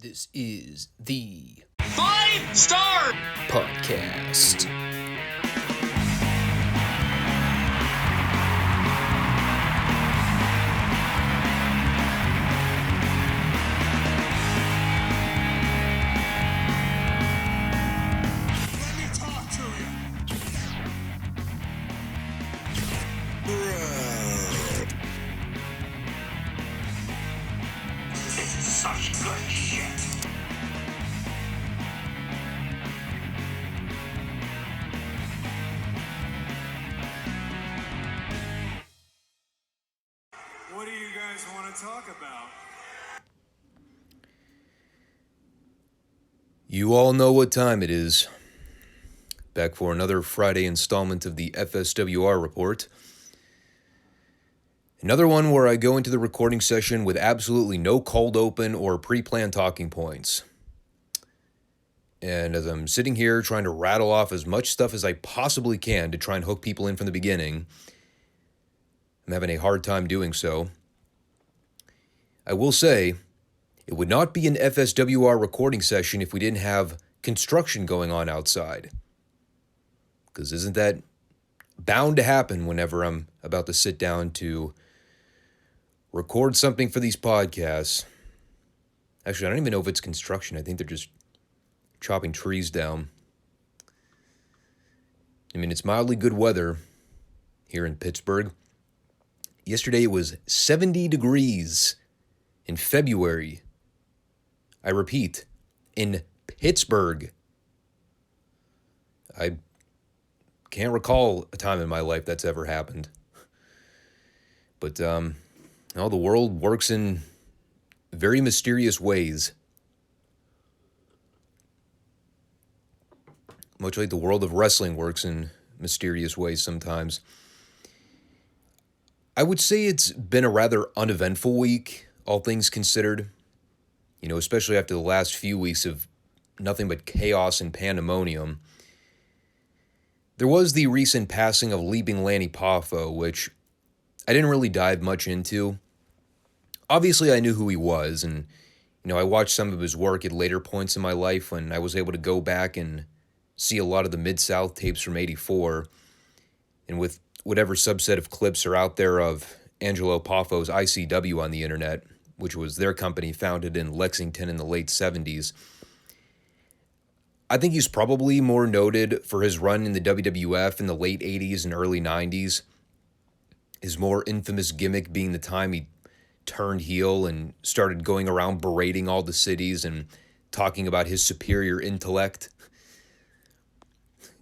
This is the Five Starr Podcast. Let me talk to you. This is such good shit. What do you guys want to talk about? You all know what time it is. Back for another Friday installment of the FSWR Report. Another one where I go into the recording session with absolutely no cold open or pre-planned talking points. And as I'm sitting here trying to rattle off as much stuff as I possibly can to try and hook people in from the beginning, I'm having a hard time doing so. I will say, it would not be an FSWR recording session if we didn't have construction going on outside. Because isn't that bound to happen whenever I'm about to sit down to record something for these podcasts? Actually, I don't even know if it's construction. I think they're just chopping trees down. I mean, it's mildly good weather here in Pittsburgh. Yesterday it was 70 degrees in February. I repeat, in Pittsburgh. I can't recall a time in my life that's ever happened. But, the world works in very mysterious ways. Much like the world of wrestling works in mysterious ways sometimes. I would say it's been a rather uneventful week, all things considered. You know, especially after the last few weeks of nothing but chaos and pandemonium. There was the recent passing of Leaping Lanny Poffo, which I didn't really dive much into. Obviously, I knew who he was, and, I watched some of his work at later points in my life when I was able to go back and see a lot of the Mid-South tapes from '84, and with whatever subset of clips are out there of Angelo Poffo's ICW on the internet, which was their company founded in Lexington in the late 70s. I think he's probably more noted for his run in the WWF in the late 80s and early 90s. His more infamous gimmick being the time he turned heel and started going around berating all the cities and talking about his superior intellect.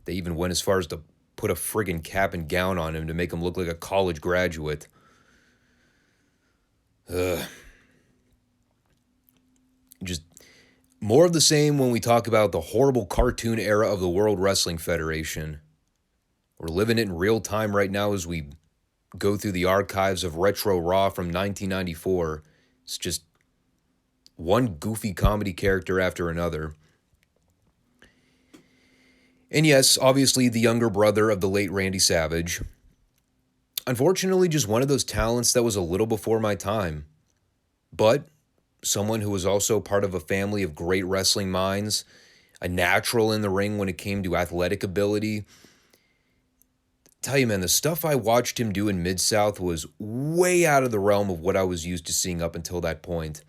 They even went as far as to put a friggin' cap and gown on him to make him look like a college graduate. Just more of the same when we talk about the horrible cartoon era of the World Wrestling Federation. We're living it in real time right now as we go through the archives of Retro Raw from 1994. It's just one goofy comedy character after another. And yes, obviously the younger brother of the late Randy Savage. Unfortunately, just one of those talents that was a little before my time. But someone who was also part of a family of great wrestling minds, a natural in the ring when it came to athletic ability. Tell you, man, the stuff I watched him do in Mid-South was way out of the realm of what I was used to seeing up until that point.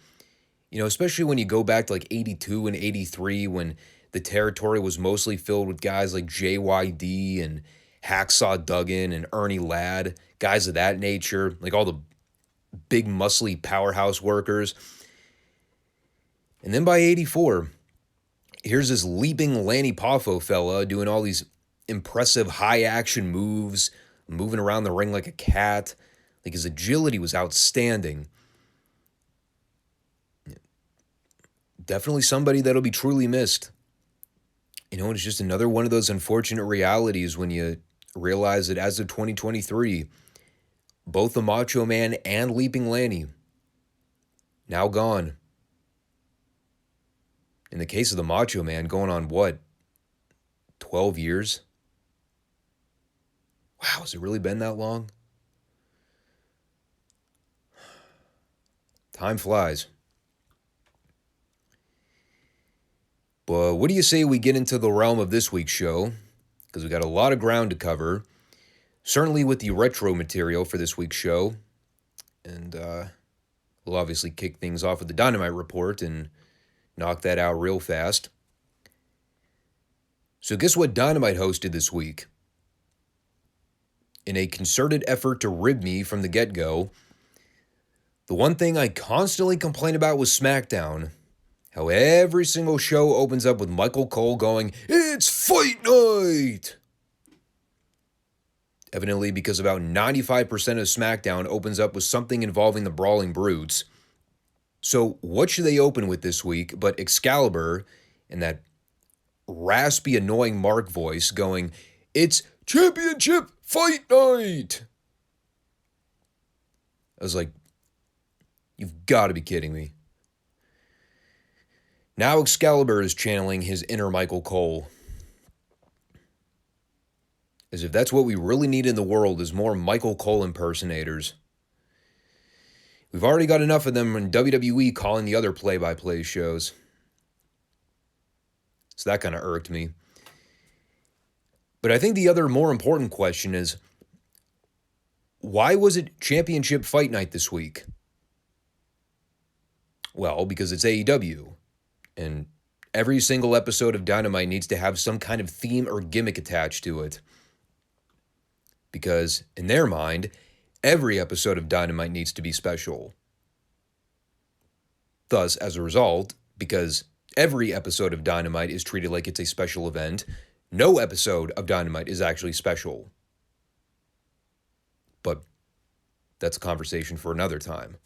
Especially when you go back to like 82 and 83 when the territory was mostly filled with guys like JYD and Hacksaw Duggan and Ernie Ladd, guys of that nature, like all the big muscly powerhouse workers. And then by 84, here's this Leaping Lanny Poffo fella doing all these impressive high-action moves, moving around the ring like a cat. Like his agility was outstanding. Definitely somebody that'll be truly missed. It's just another one of those unfortunate realities when you realize that as of 2023, both the Macho Man and Leaping Lanny now gone. In the case of the Macho Man, going on what? 12 years? Wow, has it really been that long? Time flies. But what do you say we get into the realm of this week's show? Because we got a lot of ground to cover. Certainly with the retro material for this week's show. And we'll obviously kick things off with the Dynamite Report and knock that out real fast. So guess what Dynamite hosted this week? In a concerted effort to rib me from the get-go, the one thing I constantly complain about was SmackDown. How every single show opens up with Michael Cole going, "It's fight night!" Evidently because about 95% of SmackDown opens up with something involving the Brawling Brutes. So what should they open with this week but Excalibur and that raspy, annoying Mark voice going, "It's championship fight night!" I was like, you've got to be kidding me. Now Excalibur is channeling his inner Michael Cole. As if that's what we really need in the world is more Michael Cole impersonators. We've already got enough of them in WWE calling the other play-by-play shows. So that kind of irked me. But I think the other more important question is, why was it championship fight night this week? Well, because it's AEW. And every single episode of Dynamite needs to have some kind of theme or gimmick attached to it. Because, in their mind, every episode of Dynamite needs to be special. Thus, as a result, because every episode of Dynamite is treated like it's a special event, no episode of Dynamite is actually special. But that's a conversation for another time.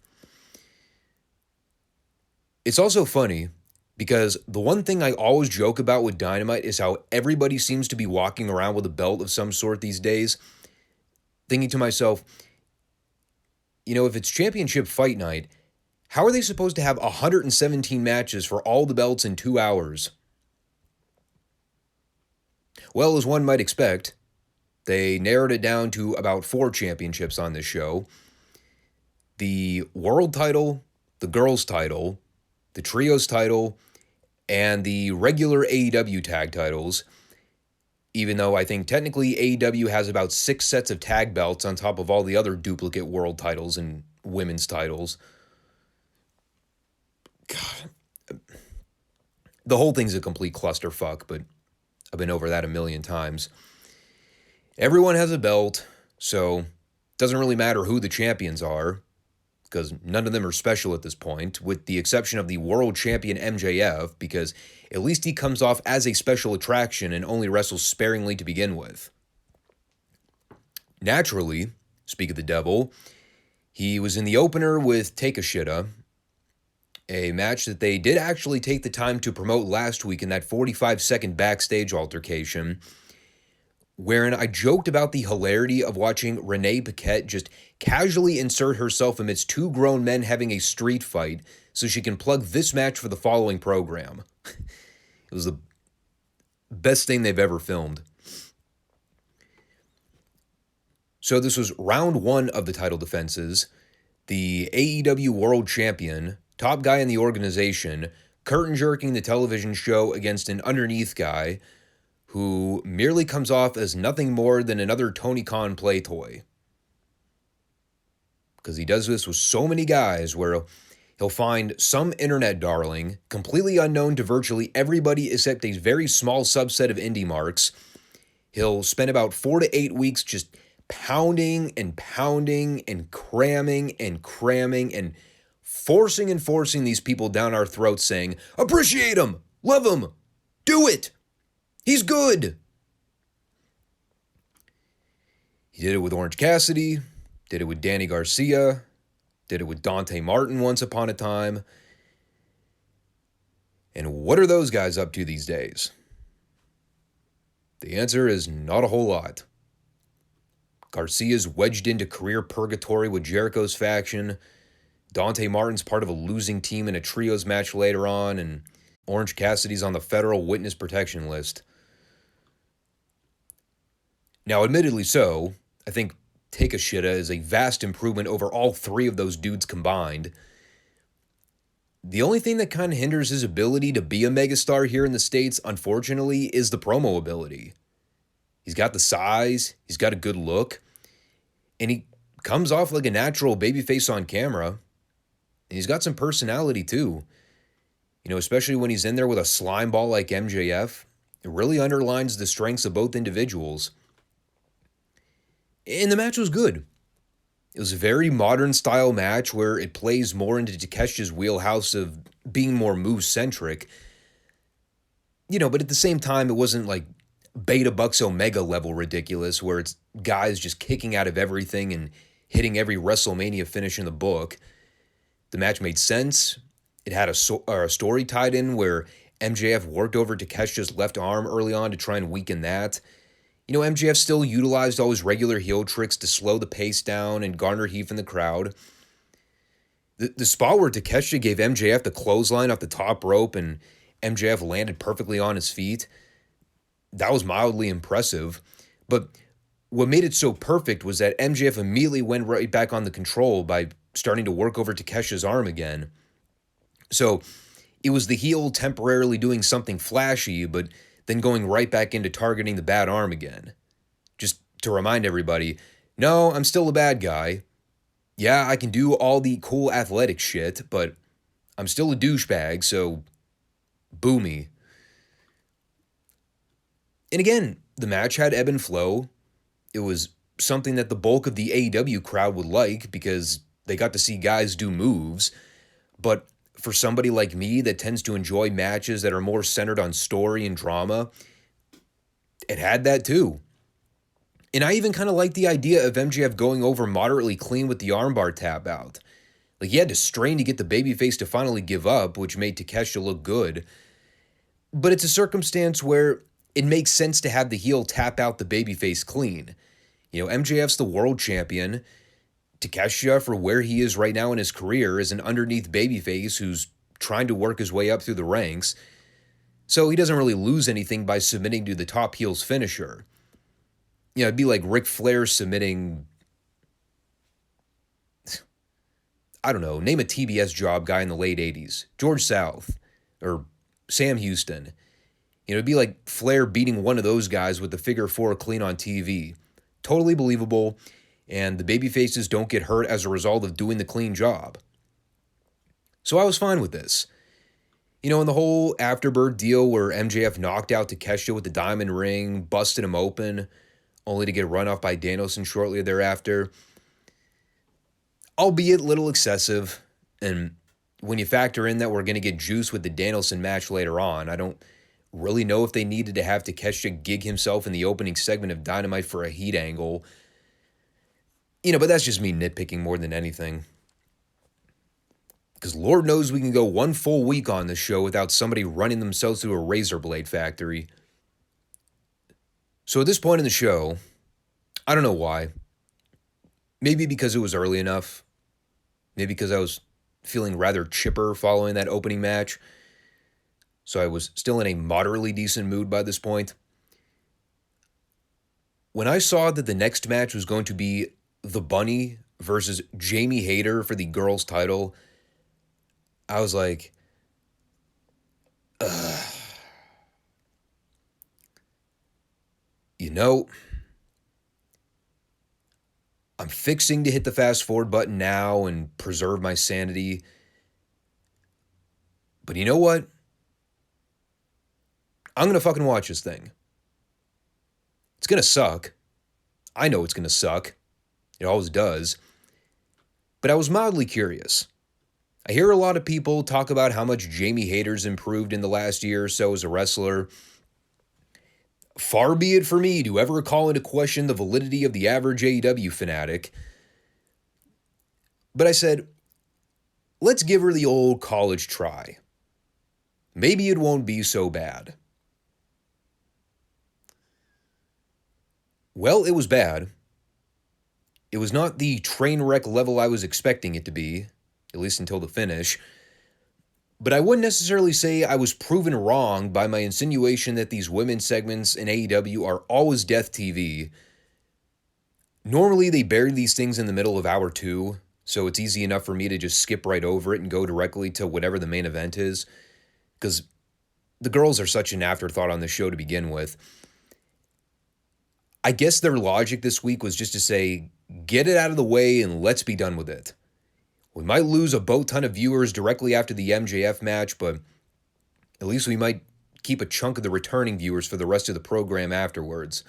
It's also funny because the one thing I always joke about with Dynamite is how everybody seems to be walking around with a belt of some sort these days. Thinking to myself, if it's championship fight night, how are they supposed to have 117 matches for all the belts in 2 hours? Well, as one might expect, they narrowed it down to about 4 championships on this show. The world title, the girls title, the trios title, and the regular AEW tag titles. Even though I think technically AEW has about 6 sets of tag belts on top of all the other duplicate world titles and women's titles. God. The whole thing's a complete clusterfuck, but I've been over that a million times. Everyone has a belt, so it doesn't really matter who the champions are, because none of them are special at this point, with the exception of the world champion MJF, because at least he comes off as a special attraction and only wrestles sparingly to begin with. Naturally, speak of the devil, he was in the opener with Takeshita, a match that they did actually take the time to promote last week in that 45-second backstage altercation, wherein I joked about the hilarity of watching Renee Paquette just casually insert herself amidst 2 grown men having a street fight so she can plug this match for the following program. It was the best thing they've ever filmed. So this was round 1 of the title defenses. The AEW World Champion, top guy in the organization, curtain jerking the television show against an underneath guy who merely comes off as nothing more than another Tony Khan play toy. Because he does this with so many guys where he'll find some internet darling, completely unknown to virtually everybody except a very small subset of indie marks. He'll spend about 4 to 8 weeks just pounding and pounding and cramming and forcing these people down our throats saying, appreciate him, love him, do it. He's good. He did it with Orange Cassidy, did it with Danny Garcia, did it with Dante Martin once upon a time. And what are those guys up to these days? The answer is not a whole lot. Garcia's wedged into career purgatory with Jericho's faction. Dante Martin's part of a losing team in a trios match later on, and Orange Cassidy's on the federal witness protection list. Now, admittedly so, I think Takeshita is a vast improvement over all 3 of those dudes combined. The only thing that kind of hinders his ability to be a megastar here in the States, unfortunately, is the promo ability. He's got the size, he's got a good look, and he comes off like a natural babyface on camera. And he's got some personality too. Especially when he's in there with a slime ball like MJF. It really underlines the strengths of both individuals. And the match was good. It was a very modern style match where it plays more into Takeshita's wheelhouse of being more move-centric. But at the same time, it wasn't like Beta Bucks Omega level ridiculous where it's guys just kicking out of everything and hitting every WrestleMania finish in the book. The match made sense. It had a story tied in where MJF worked over Takeshita's left arm early on to try and weaken that. MJF still utilized all his regular heel tricks to slow the pace down and garner heat from the crowd. The spot where Takeshita gave MJF the clothesline off the top rope and MJF landed perfectly on his feet, that was mildly impressive. But what made it so perfect was that MJF immediately went right back on the control by starting to work over Takeshita's arm again. So it was the heel temporarily doing something flashy, but then going right back into targeting the bad arm again. Just to remind everybody, no, I'm still a bad guy. Yeah, I can do all the cool athletic shit, but I'm still a douchebag, so boo me. And again, the match had ebb and flow. It was something that the bulk of the AEW crowd would like because they got to see guys do moves. But for somebody like me that tends to enjoy matches that are more centered on story and drama, it had that too. And I even kind of like the idea of MJF going over moderately clean with the armbar tap out. Like, he had to strain to get the babyface to finally give up, which made Takeshita look good. But it's a circumstance where it makes sense to have the heel tap out the babyface clean. MJF's the world champion. Takeshita, for where he is right now in his career, is an underneath babyface who's trying to work his way up through the ranks. So he doesn't really lose anything by submitting to the top heel's finisher. It'd be like Ric Flair submitting, I don't know, name a TBS job guy in the late 80s. George South or Sam Houston. It'd be like Flair beating one of those guys with the figure four clean on TV. Totally believable, and the babyfaces don't get hurt as a result of doing the clean job. So I was fine with this. And the whole Afterbirth deal where MJF knocked out Takeshita with the diamond ring, busted him open, only to get run off by Danielson shortly thereafter. Albeit little excessive, and when you factor in that we're going to get juice with the Danielson match later on, I don't really know if they needed to have Takeshita gig himself in the opening segment of Dynamite for a heat angle. But that's just me nitpicking more than anything. Because Lord knows we can go one full week on this show without somebody running themselves through a razor blade factory. So at this point in the show, I don't know why. Maybe because it was early enough. Maybe because I was feeling rather chipper following that opening match. So I was still in a moderately decent mood by this point. When I saw that the next match was going to be The Bunny versus Jamie Hayter for the girls' title, I was like, ugh. I'm fixing to hit the fast forward button now and preserve my sanity. But you know what? I'm going to fucking watch this thing. It's going to suck. I know it's going to suck. It always does. But I was mildly curious. I hear a lot of people talk about how much Jamie Hayter's improved in the last year or so as a wrestler. Far be it for me to ever call into question the validity of the average AEW fanatic. But I said, let's give her the old college try. Maybe it won't be so bad. Well, it was bad. It was not the train wreck level I was expecting it to be, at least until the finish. But I wouldn't necessarily say I was proven wrong by my insinuation that these women's segments in AEW are always death TV. Normally, they bury these things in the middle of hour 2, so it's easy enough for me to just skip right over it and go directly to whatever the main event is, because the girls are such an afterthought on the show to begin with. I guess their logic this week was just to say, get it out of the way and let's be done with it. We might lose a boat ton of viewers directly after the MJF match, but at least we might keep a chunk of the returning viewers for the rest of the program afterwards.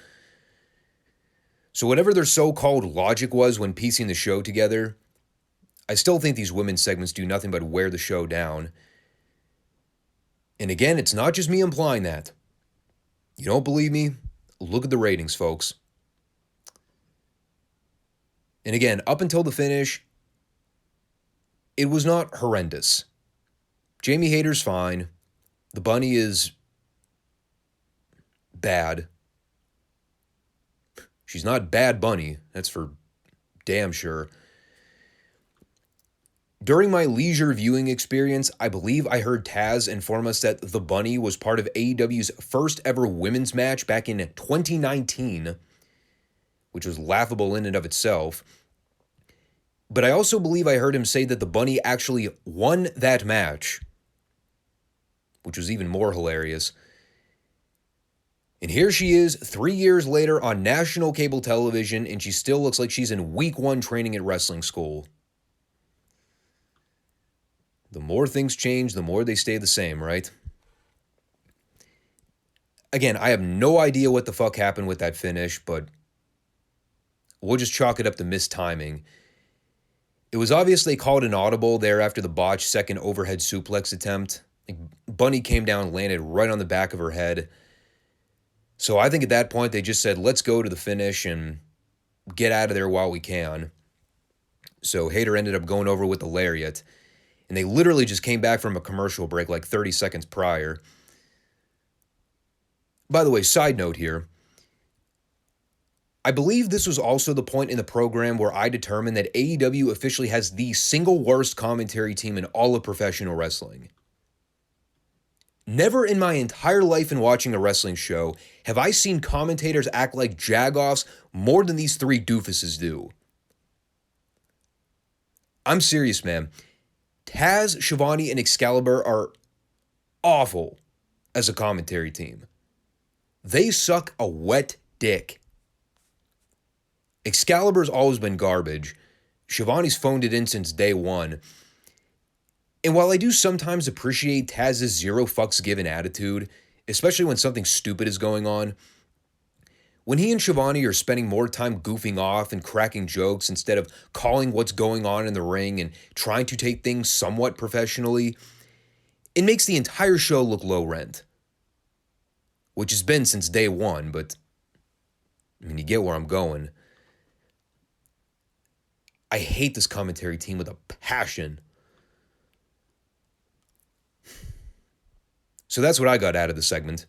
So whatever their so-called logic was when piecing the show together, I still think these women's segments do nothing but wear the show down. And again, it's not just me implying that. You don't believe me? Look at the ratings, folks. And again, up until the finish, it was not horrendous. Jamie Hayter's fine. The bunny is bad. She's not Bad Bunny, that's for damn sure. During my leisure viewing experience, I believe I heard Taz inform us that the Bunny was part of AEW's first ever women's match back in 2019, which was laughable in and of itself. But I also believe I heard him say that the Bunny actually won that match, which was even more hilarious. And here she is 3 years later on national cable television, and she still looks like she's in week 1 training at wrestling school. The more things change, the more they stay the same, right? Again, I have no idea what the fuck happened with that finish, but we'll just chalk it up to mistiming. It was obvious they called an audible there after the botched second overhead suplex attempt. Bunny came down, landed right on the back of her head. So I think at that point they just said, let's go to the finish and get out of there while we can. So Hayter ended up going over with the lariat. And they literally just came back from a commercial break like 30 seconds prior. By the way, side note here. I believe this was also the point in the program where I determined that AEW officially has the single worst commentary team in all of professional wrestling. Never in my entire life in watching a wrestling show have I seen commentators act like jagoffs more than these 3 doofuses do. I'm serious, man. Taz, Shivani, and Excalibur are awful as a commentary team. They suck a wet dick. Excalibur's always been garbage. Shivani's phoned it in since day one. And while I do sometimes appreciate Taz's zero fucks given attitude, especially when something stupid is going on, when he and Shivani are spending more time goofing off and cracking jokes instead of calling what's going on in the ring and trying to take things somewhat professionally, it makes the entire show look low rent. Which has been since day one, but I mean, you get where I'm going. I hate this commentary team with a passion. So that's what I got out of the segment.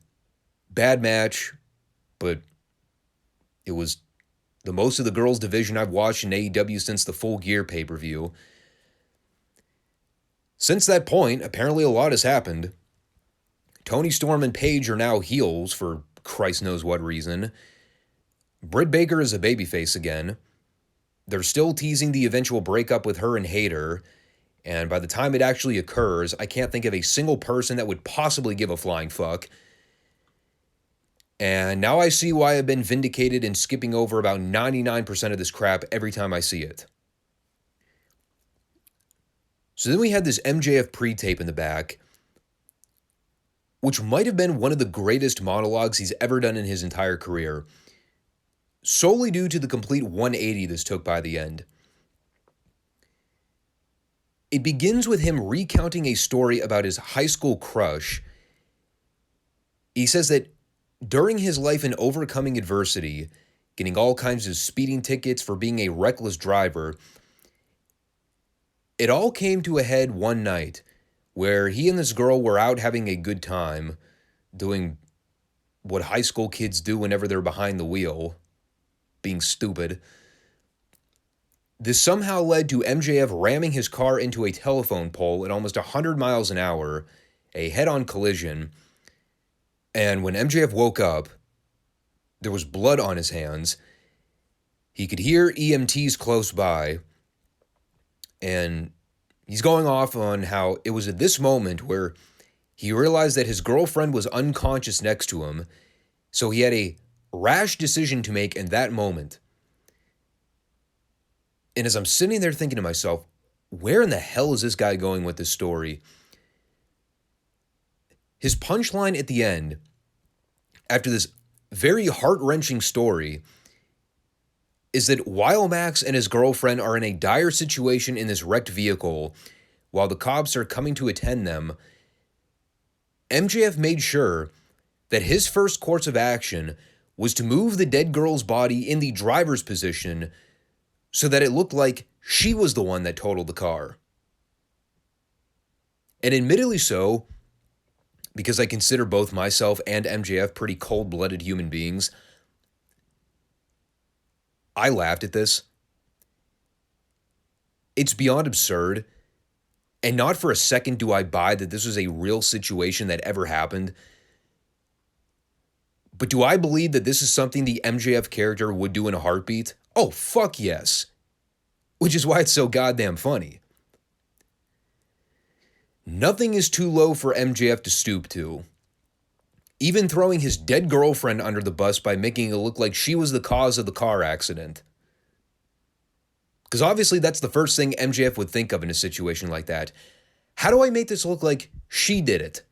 Bad match, but it was the most of the girls' division I've watched in AEW since the Full Gear pay-per-view. Since that point, apparently a lot has happened. Tony Storm and Paige are now heels for Christ knows what reason. Britt Baker is a babyface again. They're still teasing the eventual breakup with her and Hayter, and by the time it actually occurs, I can't think of a single person that would possibly give a flying fuck. And now I see why I've been vindicated in skipping over about 99% of this crap every time I see it. So then we had this MJF pre-tape in the back, which might have been one of the greatest monologues he's ever done in his entire career, solely due to the complete 180 this took by the end. It begins with him recounting a story about his high school crush. He says that during his life in overcoming adversity, getting all kinds of speeding tickets for being a reckless driver, it all came to a head one night where he and this girl were out having a good time, doing what high school kids do whenever they're behind the wheel, being stupid. This somehow led to MJF ramming his car into a telephone pole at almost 100 miles an hour, a head-on collision. And when MJF woke up, there was blood on his hands. He could hear EMTs close by. And he's going off on how it was at this moment where he realized that his girlfriend was unconscious next to him, so he had a rash decision to make in that moment. And as I'm sitting there thinking to myself, where in the hell is this guy going with this story? His punchline at the end, after this very heart-wrenching story, is that while Max and his girlfriend are in a dire situation in this wrecked vehicle, while the cops are coming to attend them, MJF made sure that his first course of action was to move the dead girl's body in the driver's position so that it looked like she was the one that totaled the car. And admittedly so, because I consider both myself and MJF pretty cold-blooded human beings, I laughed at this. It's beyond absurd, and not for a second do I buy that this was a real situation that ever happened. But do I believe that this is something the MJF character would do in a heartbeat? Oh, fuck yes. Which is why it's so goddamn funny. Nothing is too low for MJF to stoop to. Even throwing his dead girlfriend under the bus by making it look like she was the cause of the car accident. Because obviously that's the first thing MJF would think of in a situation like that. How do I make this look like she did it?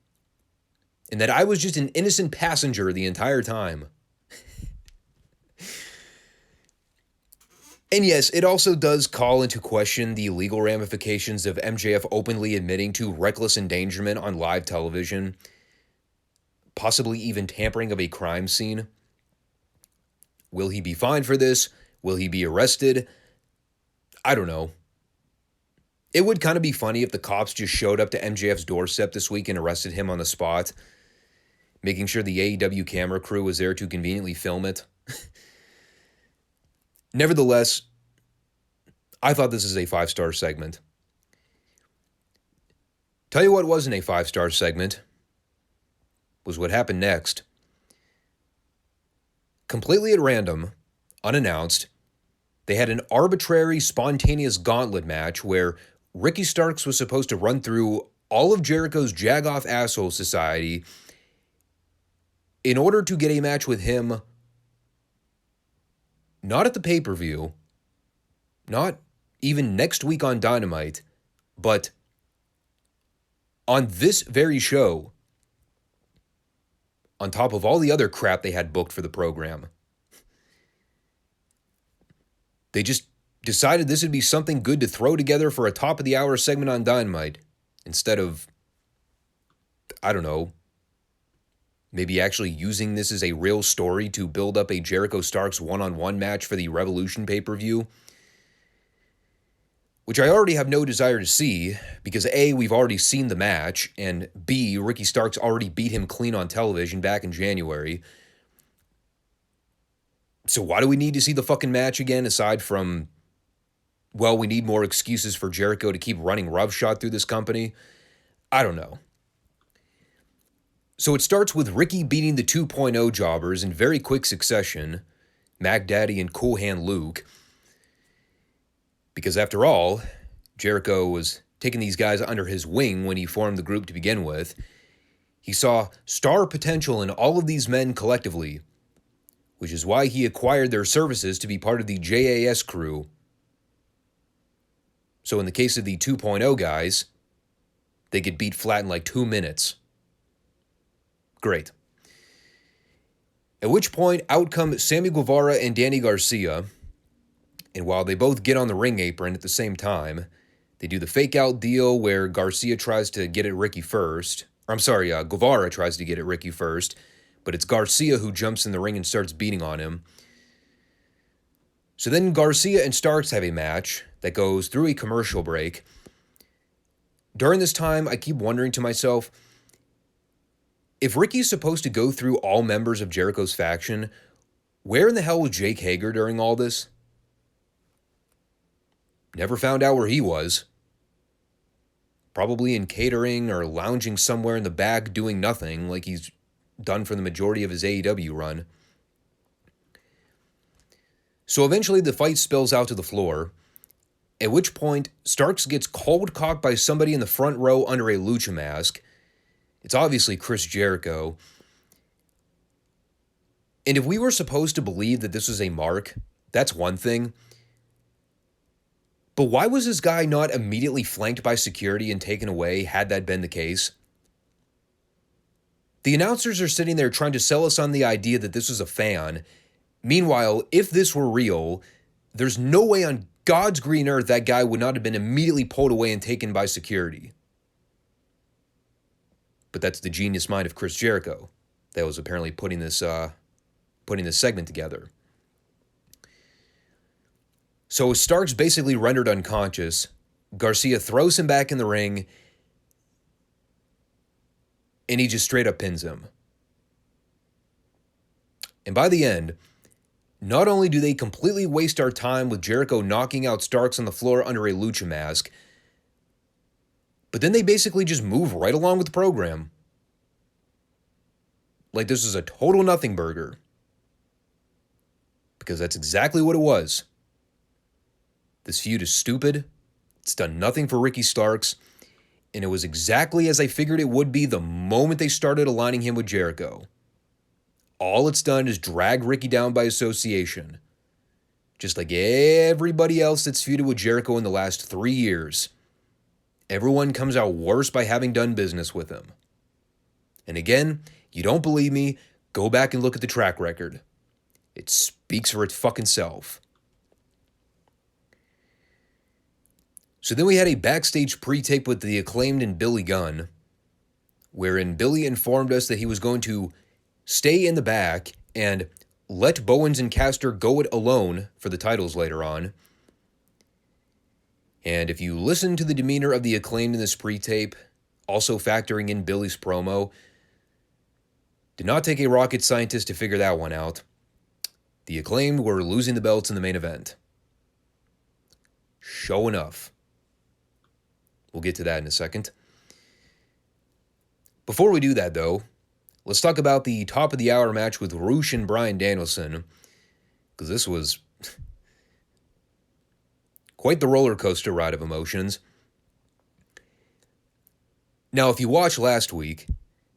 And that I was just an innocent passenger the entire time? And yes, it also does call into question the legal ramifications of MJF openly admitting to reckless endangerment on live television, possibly even tampering of a crime scene. Will he be fined for this? Will he be arrested? I don't know. It would kind of be funny if the cops just showed up to MJF's doorstep this week and arrested him on the spot, making sure the AEW camera crew was there to conveniently film it. Nevertheless, I thought this is a 5-star segment. Tell you what wasn't a 5-star segment was what happened next. Completely at random, unannounced, they had an arbitrary, spontaneous gauntlet match where Ricky Starks was supposed to run through all of Jericho's Jagoff Asshole Society in order to get a match with him, not at the pay-per-view, not even next week on Dynamite, but on this very show, on top of all the other crap they had booked for the program. They just decided this would be something good to throw together for a top-of-the-hour segment on Dynamite, instead of, I don't know, maybe actually using this as a real story to build up a Jericho Starks one-on-one match for the Revolution pay-per-view, which I already have no desire to see, because A, we've already seen the match, and B, Ricky Starks already beat him clean on television back in January. So why do we need to see the fucking match again, aside from, well, we need more excuses for Jericho to keep running roughshod through this company? I don't know. So it starts with Ricky beating the 2.0 jobbers in very quick succession, Mac Daddy and Cool Hand Luke, because after all, Jericho was taking these guys under his wing when he formed the group to begin with. He saw star potential in all of these men collectively, which is why he acquired their services to be part of the JAS crew. So in the case of the 2.0 guys, they get beat flat in like 2 minutes. Great. At which point, out come Sammy Guevara and Danny Garcia, and while they both get on the ring apron at the same time, they do the fake-out deal where Garcia tries to get at Ricky first. Guevara tries to get at Ricky first, but it's Garcia who jumps in the ring and starts beating on him. So then Garcia and Starks have a match that goes through a commercial break. During this time, I keep wondering to myself, if Ricky's supposed to go through all members of Jericho's faction, where in the hell was Jake Hager during all this? Never found out where he was. Probably in catering or lounging somewhere in the back doing nothing like he's done for the majority of his AEW run. So eventually the fight spills out to the floor, At which point, Starks gets cold cocked by somebody in the front row under a lucha mask. It's obviously Chris Jericho. And if we were supposed to believe that this was a mark, that's one thing. But why was this guy not immediately flanked by security and taken away, had that been the case? The announcers are sitting there trying to sell us on the idea that this was a fan. Meanwhile, if this were real, there's no way on God's green earth that guy would not have been immediately pulled away and taken by security. But that's the genius mind of Chris Jericho that was apparently putting this segment together. So with Starks basically rendered unconscious, Garcia throws him back in the ring, and he just straight up pins him. And by the end, not only do they completely waste our time with Jericho knocking out Starks on the floor under a lucha mask, but then they basically just move right along with the program. Like this is a total nothing burger. Because that's exactly what it was. This feud is stupid. It's done nothing for Ricky Starks. And it was exactly as I figured it would be the moment they started aligning him with Jericho. All it's done is drag Ricky down by association. Just like everybody else that's feuded with Jericho in the last 3 years. Everyone comes out worse by having done business with him. And again, you don't believe me, go back and look at the track record. It speaks for its fucking self. So then we had a backstage pre-tape with the Acclaimed and Billy Gunn, wherein Billy informed us that he was going to stay in the back and let Bowens and Caster go it alone for the titles later on. And if you listen to the demeanor of the Acclaimed in this pre-tape, also factoring in Billy's promo, did not take a rocket scientist to figure that one out. The Acclaimed were losing the belts in the main event. Sure enough. We'll get to that in a second. Before we do that, though, let's talk about the top of the hour match with Roosh and Bryan Danielson, because this was quite the roller coaster ride of emotions. Now, if you watched last week,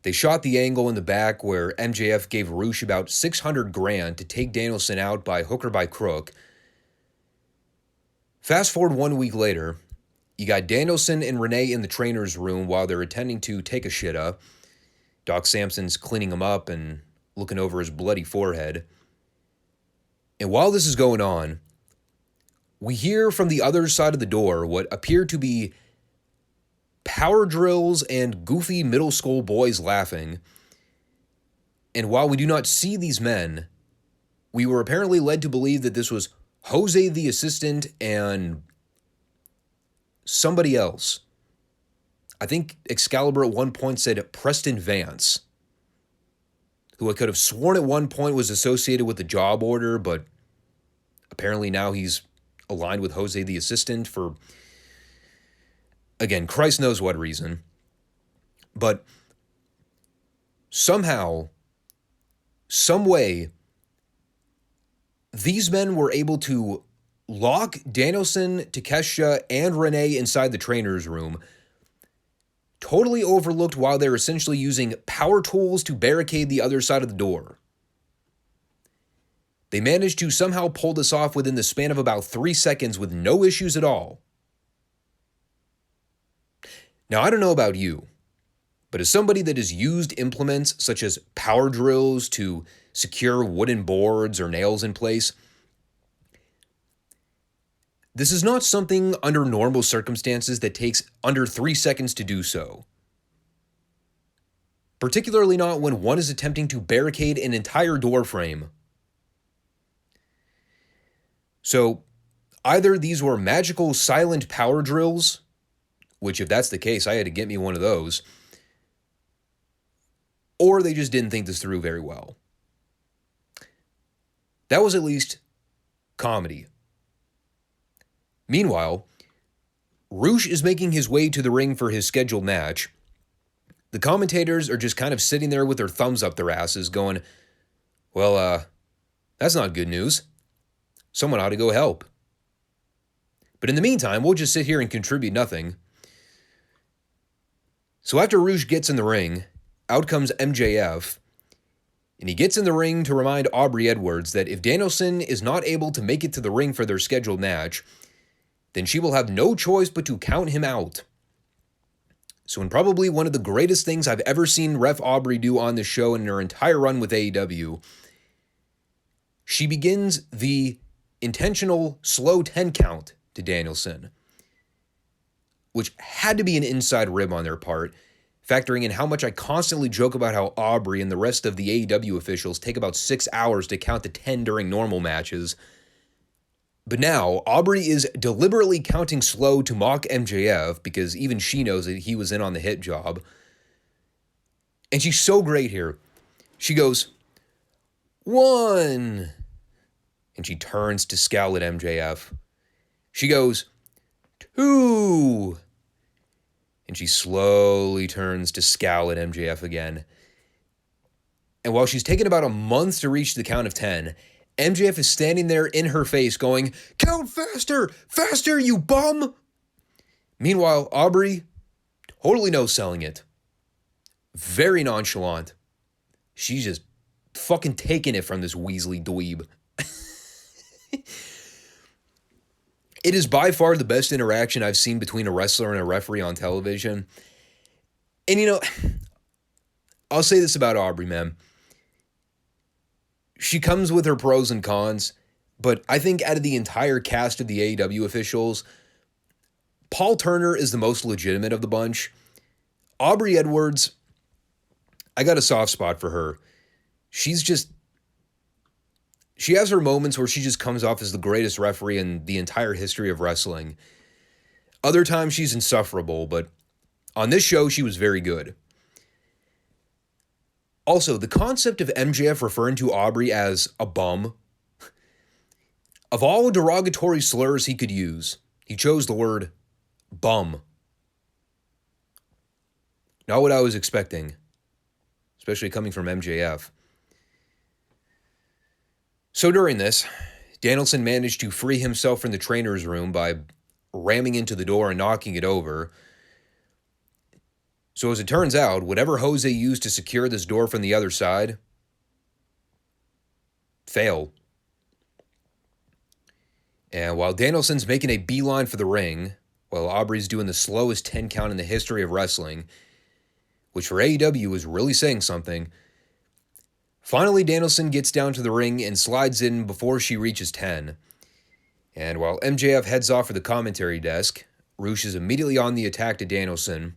they shot the angle in the back where MJF gave Roosh about $600,000 to take Danielson out by hook or by crook. Fast forward 1 week later, you got Danielson and Renee in the trainer's room while they're attending to Take a Shitta. Doc Samson's cleaning him up and looking over his bloody forehead. And while this is going on, we hear from the other side of the door what appear to be power drills and goofy middle school boys laughing. And while we do not see these men, we were apparently led to believe that this was Jose the assistant and somebody else. I think Excalibur at one point said Preston Vance, who I could have sworn at one point was associated with the job order, but apparently now he's aligned with Jose the assistant for, again, Christ knows what reason. But somehow, some way, these men were able to lock Danielson, Takeshita, and Renee inside the trainer's room, totally overlooked while they're essentially using power tools to barricade the other side of the door. They managed to somehow pull this off within the span of about 3 seconds with no issues at all. Now, I don't know about you, but as somebody that has used implements such as power drills to secure wooden boards or nails in place, this is not something under normal circumstances that takes under 3 seconds to do so. Particularly not when one is attempting to barricade an entire door frame. So, either these were magical silent power drills, which if that's the case, I had to get me one of those, or they just didn't think this through very well. That was at least comedy. Meanwhile, Roosh is making his way to the ring for his scheduled match. The commentators are just kind of sitting there with their thumbs up their asses going, well, that's not good news. Someone ought to go help. But in the meantime, we'll just sit here and contribute nothing. So after Rouge gets in the ring, out comes MJF, and he gets in the ring to remind Aubrey Edwards that if Danielson is not able to make it to the ring for their scheduled match, then she will have no choice but to count him out. So in probably one of the greatest things I've ever seen Ref Aubrey do on the show in her entire run with AEW, she begins the intentional slow 10 count to Danielson, which had to be an inside rib on their part, factoring in how much I constantly joke about how Aubrey and the rest of the AEW officials take about 6 hours to count to 10 during normal matches. But now, Aubrey is deliberately counting slow to mock MJF because even she knows that he was in on the hit job. And she's so great here. She goes, 1. And she turns to scowl at MJF. She goes, 2. And she slowly turns to scowl at MJF again. And while she's taken about a month to reach the count of 10, MJF is standing there in her face going, "Count faster! Faster, you bum!" Meanwhile, Aubrey, totally no-selling it. Very nonchalant. She's just fucking taking it from this Weasley dweeb. It is by far the best interaction I've seen between a wrestler and a referee on television. And you know, I'll say this about Aubrey, man. She comes with her pros and cons, but I think out of the entire cast of the AEW officials, Paul Turner is the most legitimate of the bunch. Aubrey Edwards, I got a soft spot for her. She has her moments where she just comes off as the greatest referee in the entire history of wrestling. Other times she's insufferable, but on this show she was very good. Also, the concept of MJF referring to Aubrey as a bum, of all derogatory slurs he could use, he chose the word bum. Not what I was expecting, especially coming from MJF. So during this, Danielson managed to free himself from the trainer's room by ramming into the door and knocking it over. So as it turns out, whatever Jose used to secure this door from the other side failed. And while Danielson's making a beeline for the ring, while Aubrey's doing the slowest 10 count in the history of wrestling, which for AEW is really saying something, finally Danielson gets down to the ring and slides in before she reaches 10. And while MJF heads off for the commentary desk, Rush is immediately on the attack to Danielson.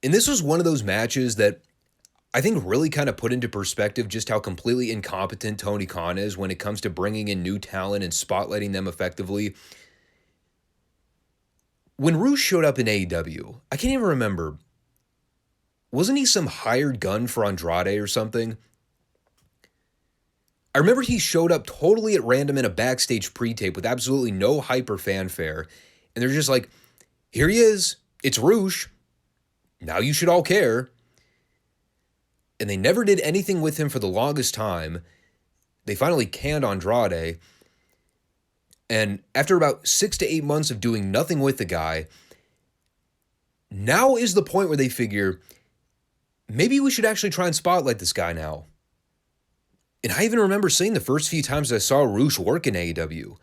And this was one of those matches that I think really kind of put into perspective just how completely incompetent Tony Khan is when it comes to bringing in new talent and spotlighting them effectively. When Rush showed up in AEW, I can't even remember. Wasn't he some hired gun for Andrade or something? I remember he showed up totally at random in a backstage pre-tape with absolutely no hype or fanfare. And they're just like, here he is. It's Rush. Now you should all care. And they never did anything with him for the longest time. They finally canned Andrade. And after about 6 to 8 months of doing nothing with the guy, now is the point where they figure, maybe we should actually try and spotlight this guy now. And I even remember saying the first few times I saw Rush work in AEW,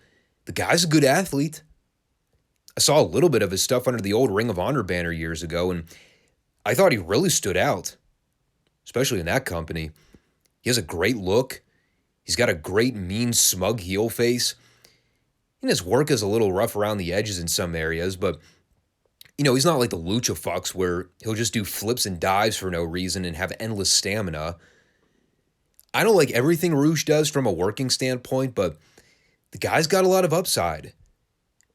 the guy's a good athlete. I saw a little bit of his stuff under the old Ring of Honor banner years ago, and I thought he really stood out, especially in that company. He has a great look. He's got a great, mean, smug heel face. And his work is a little rough around the edges in some areas, but, you know, he's not like the lucha fucks where he'll just do flips and dives for no reason and have endless stamina. I don't like everything Rush does from a working standpoint, but the guy's got a lot of upside.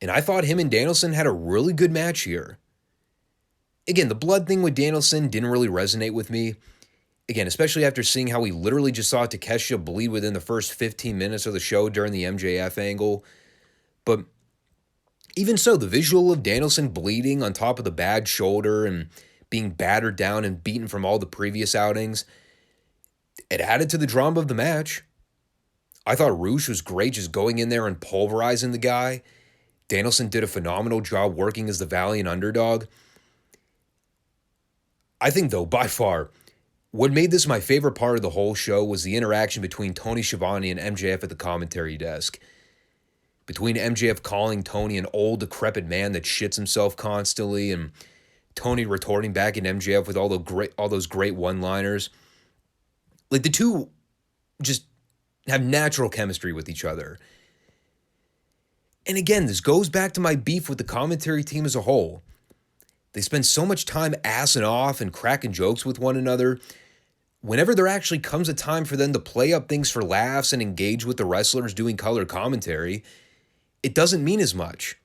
And I thought him and Danielson had a really good match here. Again, the blood thing with Danielson didn't really resonate with me. Again, especially after seeing how we literally just saw Takeshita bleed within the first 15 minutes of the show during the MJF angle. But even so, the visual of Danielson bleeding on top of the bad shoulder and being battered down and beaten from all the previous outings, it added to the drama of the match. I thought Rush was great just going in there and pulverizing the guy. Danielson did a phenomenal job working as the valiant underdog. I think, though, by far, what made this my favorite part of the whole show was the interaction between Tony Schiavone and MJF at the commentary desk. Between MJF calling Tony an old, decrepit man that shits himself constantly, and Tony retorting back at MJF with all those great one-liners. Like, the two just have natural chemistry with each other. And again, this goes back to my beef with the commentary team as a whole. They spend so much time assing off and cracking jokes with one another. Whenever there actually comes a time for them to play up things for laughs and engage with the wrestlers doing color commentary, it doesn't mean as much.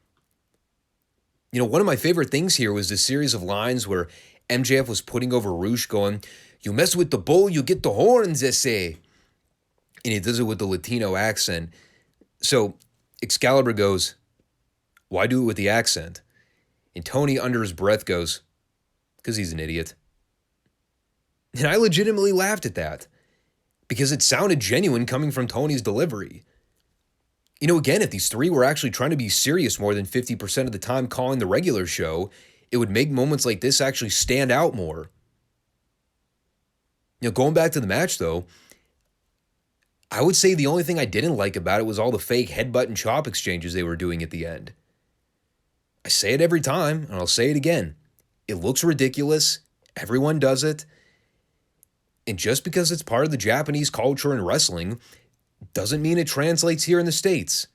You know, one of my favorite things here was this series of lines where MJF was putting over Roosh going, "You mess with the bull, you get the horns, they say." And he does it with the Latino accent. So Excalibur goes, "Why do it with the accent?" And Tony, under his breath, goes, "Because he's an idiot." And I legitimately laughed at that because it sounded genuine coming from Tony's delivery. You know, again, if these three were actually trying to be serious more than 50% of the time calling the regular show, it would make moments like this actually stand out more. You know, going back to the match, though, I would say the only thing I didn't like about it was all the fake headbutt and chop exchanges they were doing at the end. I say it every time, and I'll say it again. It looks ridiculous. Everyone does it. And just because it's part of the Japanese culture in wrestling doesn't mean it translates here in the States.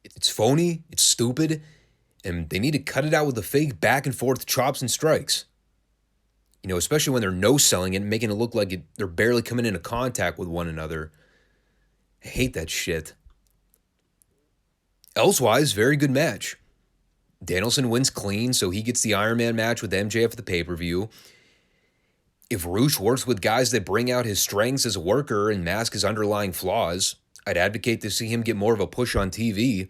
It's phony, it's stupid, and they need to cut it out with the fake back and forth chops and strikes. You know, especially when they're no-selling it and making it look like they're barely coming into contact with one another. I hate that shit. Elsewise, very good match. Danielson wins clean, so he gets the Iron Man match with MJF at the pay-per-view. If Roosh works with guys that bring out his strengths as a worker and mask his underlying flaws, I'd advocate to see him get more of a push on TV.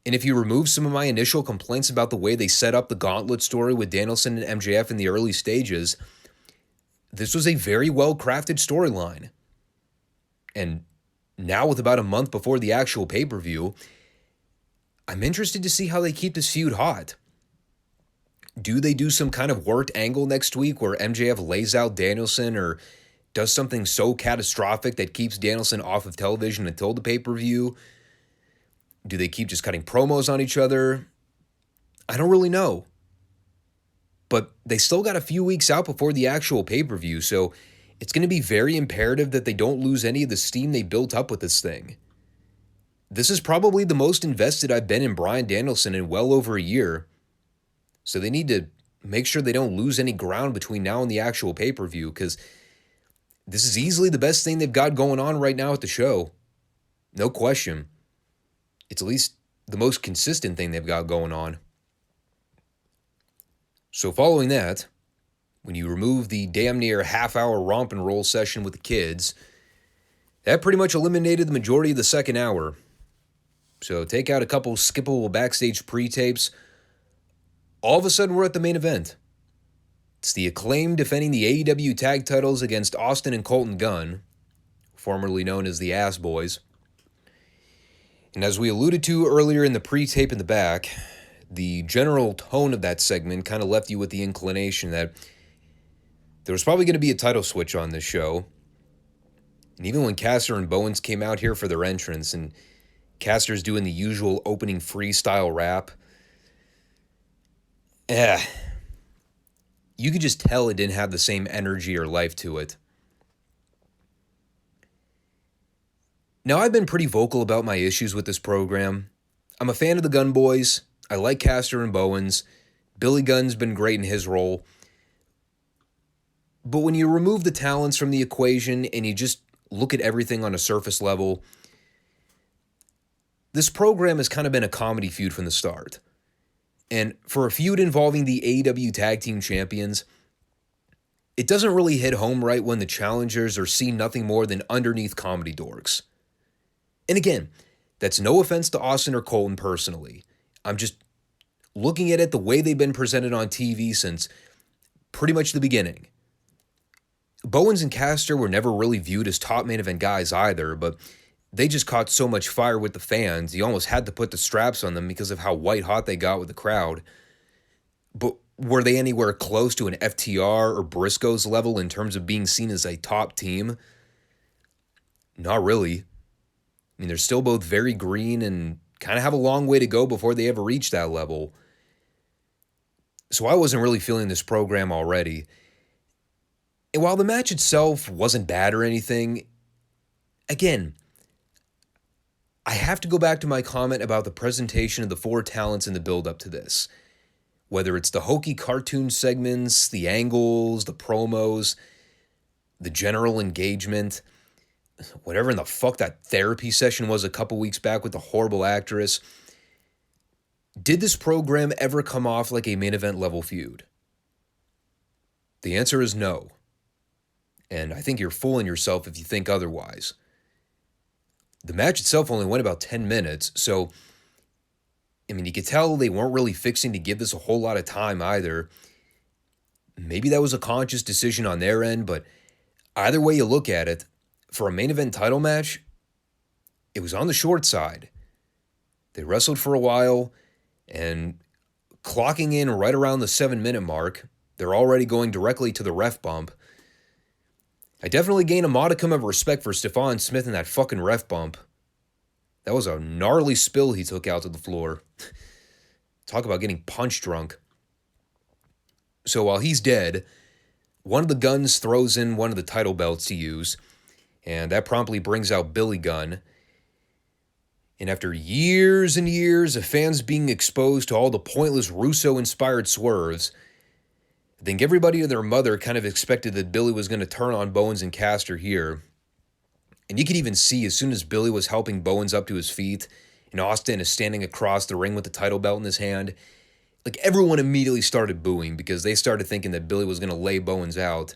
And if you remove some of my initial complaints about the way they set up the Gauntlet story with Danielson and MJF in the early stages, this was a very well-crafted storyline. And now, with about a month before the actual pay-per-view, I'm interested to see how they keep this feud hot. Do they do some kind of worked angle next week where MJF lays out Danielson or does something so catastrophic that keeps Danielson off of television until the pay-per-view? Do they keep just cutting promos on each other? I don't really know. But they still got a few weeks out before the actual pay-per-view, so it's going to be very imperative that they don't lose any of the steam they built up with this thing. This is probably the most invested I've been in Bryan Danielson in well over a year, so they need to make sure they don't lose any ground between now and the actual pay-per-view, because this is easily the best thing they've got going on right now at the show. No question. It's at least the most consistent thing they've got going on. So following that, when you remove the damn near half-hour romp and roll session with the kids, that pretty much eliminated the majority of the second hour. So take out a couple skippable backstage pre-tapes. All of a sudden, we're at the main event. It's the Acclaimed defending the AEW tag titles against Austin and Colton Gunn, formerly known as the Ass Boys. And as we alluded to earlier in the pre-tape in the back, the general tone of that segment kind of left you with the inclination that there was probably going to be a title switch on this show. And even when Caster and Bowens came out here for their entrance, and Caster's doing the usual opening freestyle rap, you could just tell it didn't have the same energy or life to it. Now, I've been pretty vocal about my issues with this program. I'm a fan of the Gunn Boys. I like Caster and Bowens. Billy Gunn's been great in his role. But when you remove the talents from the equation and you just look at everything on a surface level, this program has kind of been a comedy feud from the start. And for a feud involving the AEW Tag Team Champions, it doesn't really hit home right when the challengers are seen nothing more than underneath comedy dorks. And again, that's no offense to Austin or Colton personally. I'm just looking at it the way they've been presented on TV since pretty much the beginning. Bowens and Caster were never really viewed as top main event guys either, but they just caught so much fire with the fans, you almost had to put the straps on them because of how white hot they got with the crowd. But were they anywhere close to an FTR or Briscoe's level in terms of being seen as a top team? Not really. I mean, they're still both very green and kind of have a long way to go before they ever reach that level. So I wasn't really feeling this program already. And while the match itself wasn't bad or anything, again, I have to go back to my comment about the presentation of the four talents in the build-up to this. Whether it's the hokey cartoon segments, the angles, the promos, the general engagement, whatever in the fuck that therapy session was a couple weeks back with the horrible actress. Did this program ever come off like a main event level feud? The answer is no. And I think you're fooling yourself if you think otherwise. The match itself only went about 10 minutes, so, I mean, you could tell they weren't really fixing to give this a whole lot of time either. Maybe that was a conscious decision on their end, but either way you look at it, for a main event title match, it was on the short side. They wrestled for a while, and clocking in right around the 7-minute mark, they're already going directly to the ref bump. I definitely gain a modicum of respect for Stephon Smith in that fucking ref bump. That was a gnarly spill he took out to the floor. Talk about getting punch drunk. So while he's dead, one of the Gunns throws in one of the title belts to use, and that promptly brings out Billy Gunn. And after years and years of fans being exposed to all the pointless Russo-inspired swerves, I think everybody and their mother kind of expected that Billy was going to turn on Bowens and Caster here. And you could even see as soon as Billy was helping Bowens up to his feet, and Austin is standing across the ring with the title belt in his hand, like everyone immediately started booing because they started thinking that Billy was going to lay Bowens out.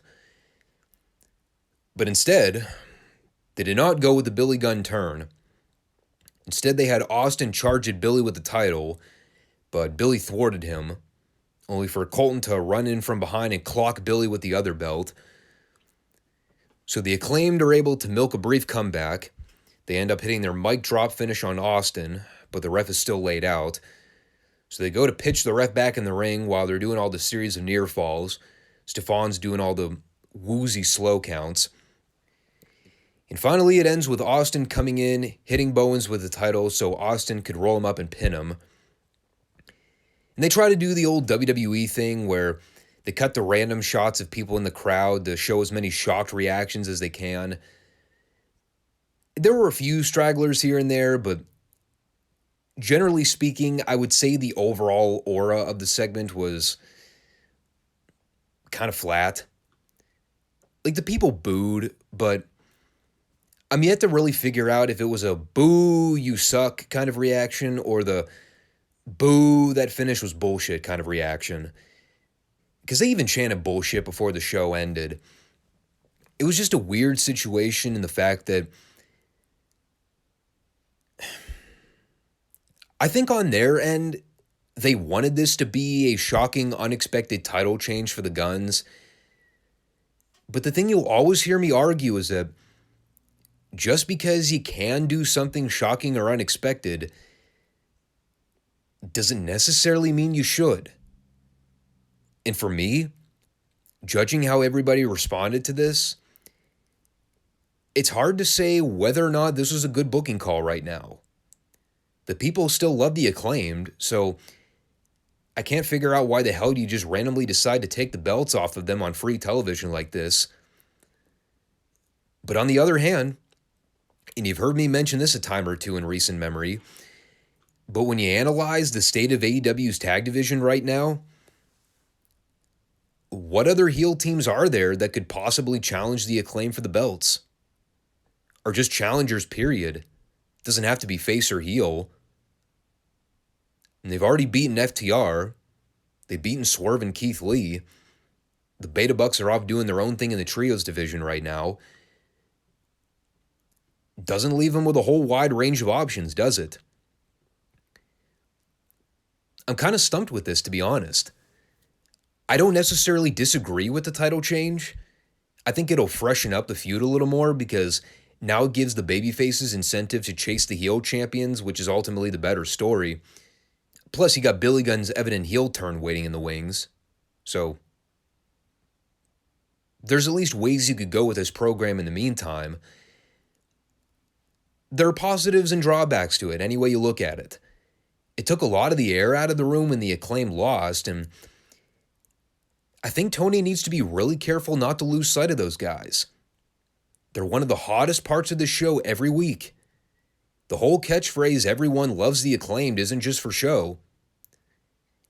But instead, they did not go with the Billy Gunn turn. Instead, they had Austin charge at Billy with the title, but Billy thwarted him, only for Colton to run in from behind and clock Billy with the other belt. So the Acclaimed are able to milk a brief comeback. They end up hitting their mic drop finish on Austin, but the ref is still laid out. So they go to pitch the ref back in the ring while they're doing all the series of near falls. Stephon's doing all the woozy slow counts. And finally it ends with Austin coming in, hitting Bowens with the title so Austin could roll him up and pin him. And they try to do the old WWE thing where they cut the random shots of people in the crowd to show as many shocked reactions as they can. There were a few stragglers here and there, but generally speaking, I would say the overall aura of the segment was kind of flat. Like, the people booed, but I'm yet to really figure out if it was a boo, you suck kind of reaction or the boo, that finish was bullshit kind of reaction. Because they even chanted bullshit before the show ended. It was just a weird situation in the fact that I think on their end, they wanted this to be a shocking, unexpected title change for the Gunns. But the thing you'll always hear me argue is that just because you can do something shocking or unexpected doesn't necessarily mean you should. And for me, judging how everybody responded to this, it's hard to say whether or not this was a good booking call right now. The people still love the Acclaimed, so I can't figure out why the hell you just randomly decide to take the belts off of them on free television like this. But on the other hand, and you've heard me mention this a time or two in recent memory, but when you analyze the state of AEW's tag division right now, what other heel teams are there that could possibly challenge the Acclaim for the belts? Or just challengers, period. Doesn't have to be face or heel. And they've already beaten FTR. They've beaten Swerve and Keith Lee. The Beta Bucks are off doing their own thing in the trios division right now. Doesn't leave them with a whole wide range of options, does it? I'm kind of stumped with this, to be honest. I don't necessarily disagree with the title change. I think it'll freshen up the feud a little more because Now it gives the babyfaces incentive to chase the heel champions, which is ultimately the better story. Plus, you got Billy Gunn's evident heel turn waiting in the wings. So, there's at least ways you could go with this program in the meantime. There are positives and drawbacks to it, any way you look at it. It took a lot of the air out of the room when the Acclaim lost, and I think Tony needs to be really careful not to lose sight of those guys. They're one of the hottest parts of the show every week. The whole catchphrase, everyone loves the Acclaimed, isn't just for show.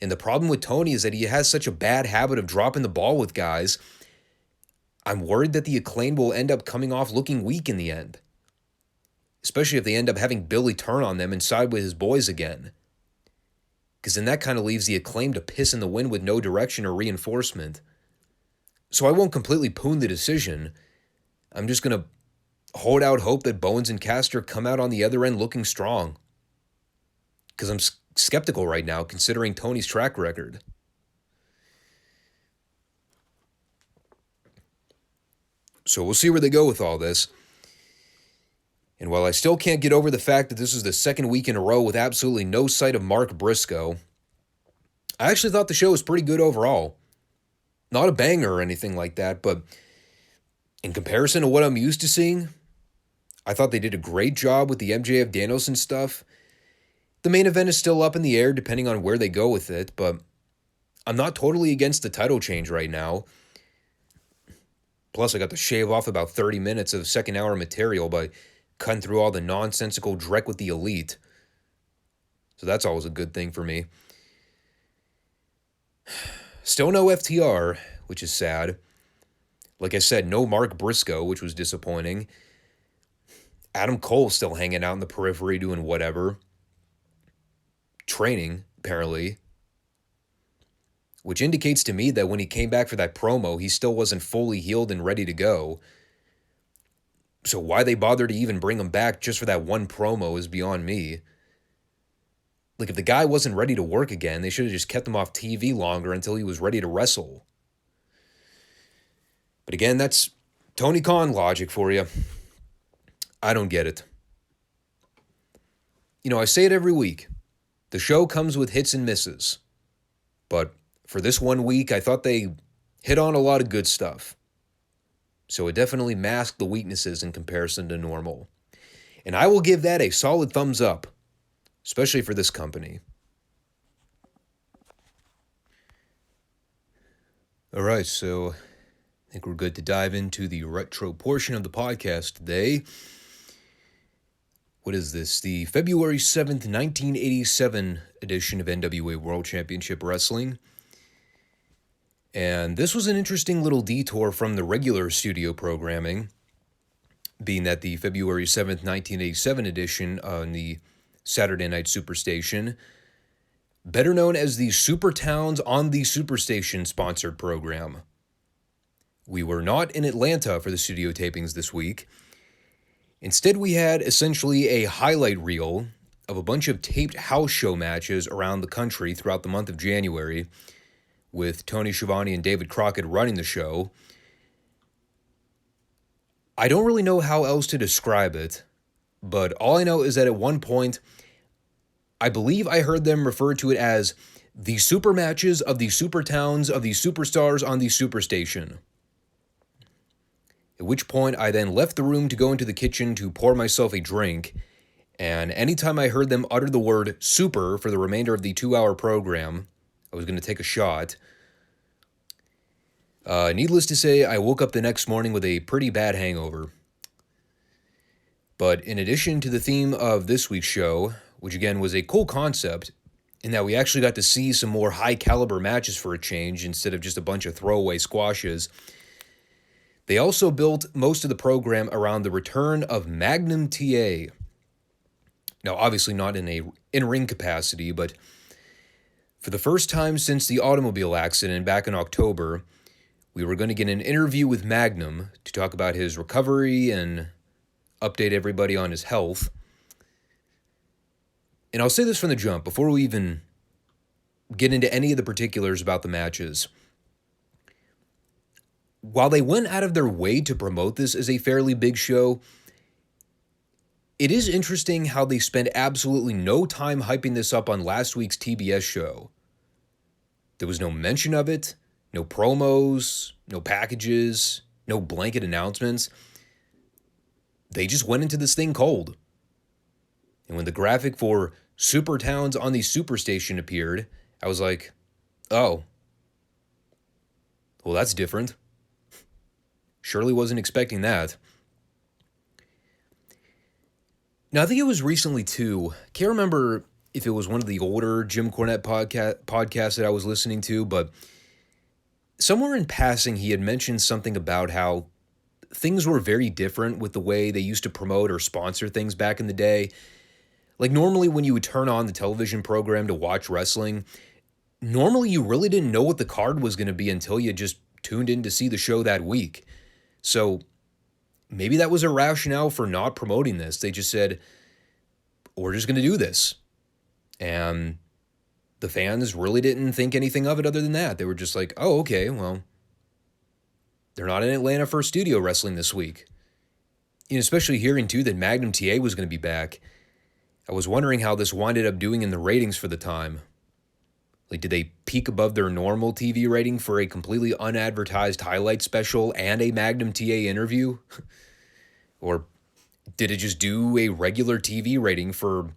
And the problem with Tony is that he has such a bad habit of dropping the ball with guys. I'm worried that the Acclaimed will end up coming off looking weak in the end. Especially if they end up having Billy turn on them and side with his boys again. Because then that kind of leaves the Acclaimed to piss in the wind with no direction or reinforcement. So I won't completely poon the decision. I'm just going to hold out hope that Bowens and Caster come out on the other end looking strong. Because I'm skeptical right now, considering Tony's track record. So we'll see where they go with all this. And while I still can't get over the fact that this is the second week in a row with absolutely no sight of Mark Briscoe, I actually thought the show was pretty good overall. Not a banger or anything like that, but in comparison to what I'm used to seeing, I thought they did a great job with the MJF Danielson stuff. The main event is still up in the air depending on where they go with it, but I'm not totally against the title change right now. Plus, I got to shave off about 30 minutes of second hour material by cutting through all the nonsensical dreck with the Elite. So that's always a good thing for me. Still no FTR, which is sad. Like I said, no Mark Briscoe, which was disappointing. Adam Cole still hanging out in the periphery doing whatever. Training, apparently. Which indicates to me that when he came back for that promo, he still wasn't fully healed and ready to go. So why they bothered to even bring him back just for that one promo is beyond me. Like, if the guy wasn't ready to work again, they should have just kept him off TV longer until he was ready to wrestle. But again, that's Tony Khan logic for you. I don't get it. You know, I say it every week. The show comes with hits and misses. But for this one week, I thought they hit on a lot of good stuff. So it definitely masked the weaknesses in comparison to normal. And I will give that a solid thumbs up, especially for this company. All right, so I think we're good to dive into the retro portion of the podcast today. What is this? The February 7th, 1987 edition of NWA World Championship Wrestling. And this was an interesting little detour from the regular studio programming, being that the February 7th, 1987 edition on the Saturday Night Superstation, better known as the Super Towns on the Superstation sponsored program. We were not in Atlanta for the studio tapings this week. Instead, we had essentially a highlight reel of a bunch of taped house show matches around the country throughout the month of January, with Tony Schiavone and David Crockett running the show. I don't really know how else to describe it, but all I know is that at one point, I believe I heard them refer to it as the super matches of the super towns of the superstars on the Superstation. At which point, I then left the room to go into the kitchen to pour myself a drink, and anytime I heard them utter the word super for the remainder of the 2-hour program, I was going to take a shot. Needless to say, I woke up the next morning with a pretty bad hangover. But in addition to the theme of this week's show, which again was a cool concept, in that we actually got to see some more high-caliber matches for a change instead of just a bunch of throwaway squashes, they also built most of the program around the return of Magnum TA. Now, obviously not in a in-ring capacity, but for the first time since the automobile accident back in October, we were going to get an interview with Magnum to talk about his recovery and update everybody on his health. And I'll say this from the jump, before we even get into any of the particulars about the matches. While they went out of their way to promote this as a fairly big show, It is interesting how they spent absolutely no time hyping this up on last week's TBS show. There was no mention of it, no promos, no packages, no blanket announcements. They just went into this thing cold. And when the graphic for Super Towns on the Superstation appeared, I was like, oh, well, that's different. Surely wasn't expecting that. Now, I think it was recently, too. Can't remember if it was one of the older Jim Cornette podcasts that I was listening to, but somewhere in passing, he had mentioned something about how things were very different with the way they used to promote or sponsor things back in the day. Like, normally when you would turn on the television program to watch wrestling, normally you really didn't know what the card was going to be until you just tuned in to see the show that week. So maybe that was a rationale for not promoting this. They just said, we're just going to do this. And the fans really didn't think anything of it other than that. They were just like, oh, okay, well, they're not in Atlanta for studio wrestling this week. You know, especially hearing, too, that Magnum TA was going to be back. I was wondering how this winded up doing in the ratings for the time. Like, did they peak above their normal TV rating for a completely unadvertised highlight special and a Magnum TA interview? Or did it just do a regular TV rating for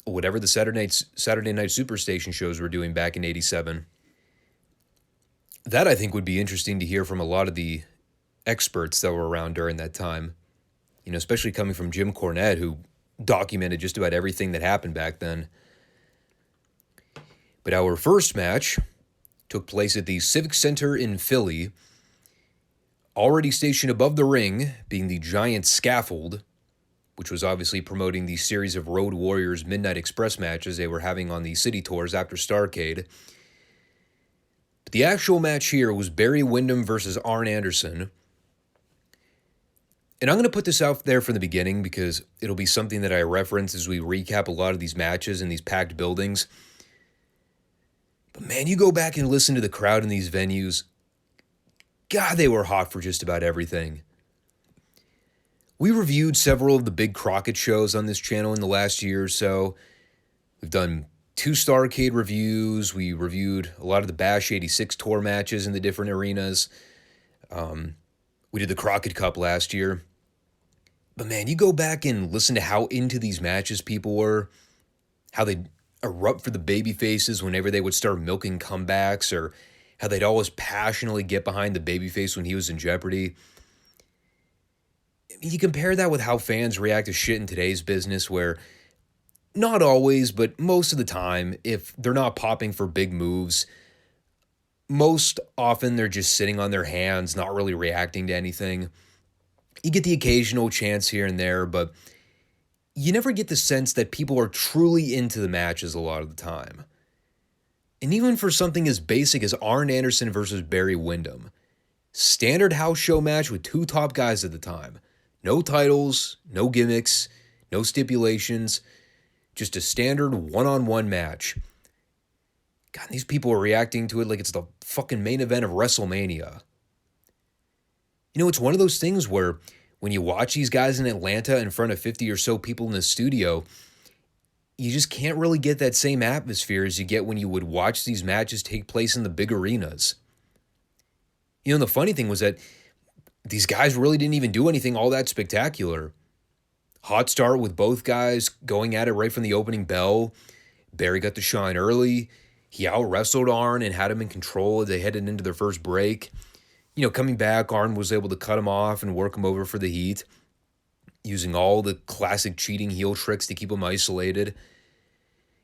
whatever the Saturday Night Superstation shows were doing back in '87? That, I think, would be interesting to hear from a lot of the experts that were around during that time. You know, especially coming from Jim Cornette, who documented just about everything that happened back then. But our first match took place at the Civic Center in Philly. Already stationed above the ring, being the giant scaffold, which was obviously promoting the series of Road Warriors Midnight Express matches they were having on the city tours after Starrcade. But the actual match here was Barry Windham versus Arn Anderson. And I'm going to put this out there from the beginning because it'll be something that I reference as we recap a lot of these matches in these packed buildings. But man, you go back and listen to the crowd in these venues. God, they were hot for just about everything. We reviewed several of the big Crockett shows on this channel in the last year or so. We've done 2 Starrcade reviews. We reviewed a lot of the Bash 86 tour matches in the different arenas. We did the Crockett Cup last year. But man, you go back and listen to how into these matches people were, how they'd erupt for the baby faces whenever they would start milking comebacks, or how they'd always passionately get behind the babyface when he was in jeopardy. You compare that with how fans react to shit in today's business where, not always, but most of the time, if they're not popping for big moves, most often they're just sitting on their hands, not really reacting to anything. You get the occasional chance here and there, but you never get the sense that people are truly into the matches a lot of the time. And even for something as basic as Arn Anderson versus Barry Windham, standard house show match with 2 top guys at the time. No titles, no gimmicks, no stipulations, just a standard one-on-one match. God, these people are reacting to it like it's the fucking main event of WrestleMania. You know, it's one of those things where when you watch these guys in Atlanta in front of 50 or so people in the studio, you just can't really get that same atmosphere as you get when you would watch these matches take place in the big arenas. You know, the funny thing was that these guys really didn't even do anything all that spectacular. Hot start with both guys going at it right from the opening bell. Barry got to shine early. He out-wrestled Arn and had him in control as they headed into their first break. You know, coming back, Arn was able to cut him off and work him over for the heat, using all the classic cheating heel tricks to keep him isolated.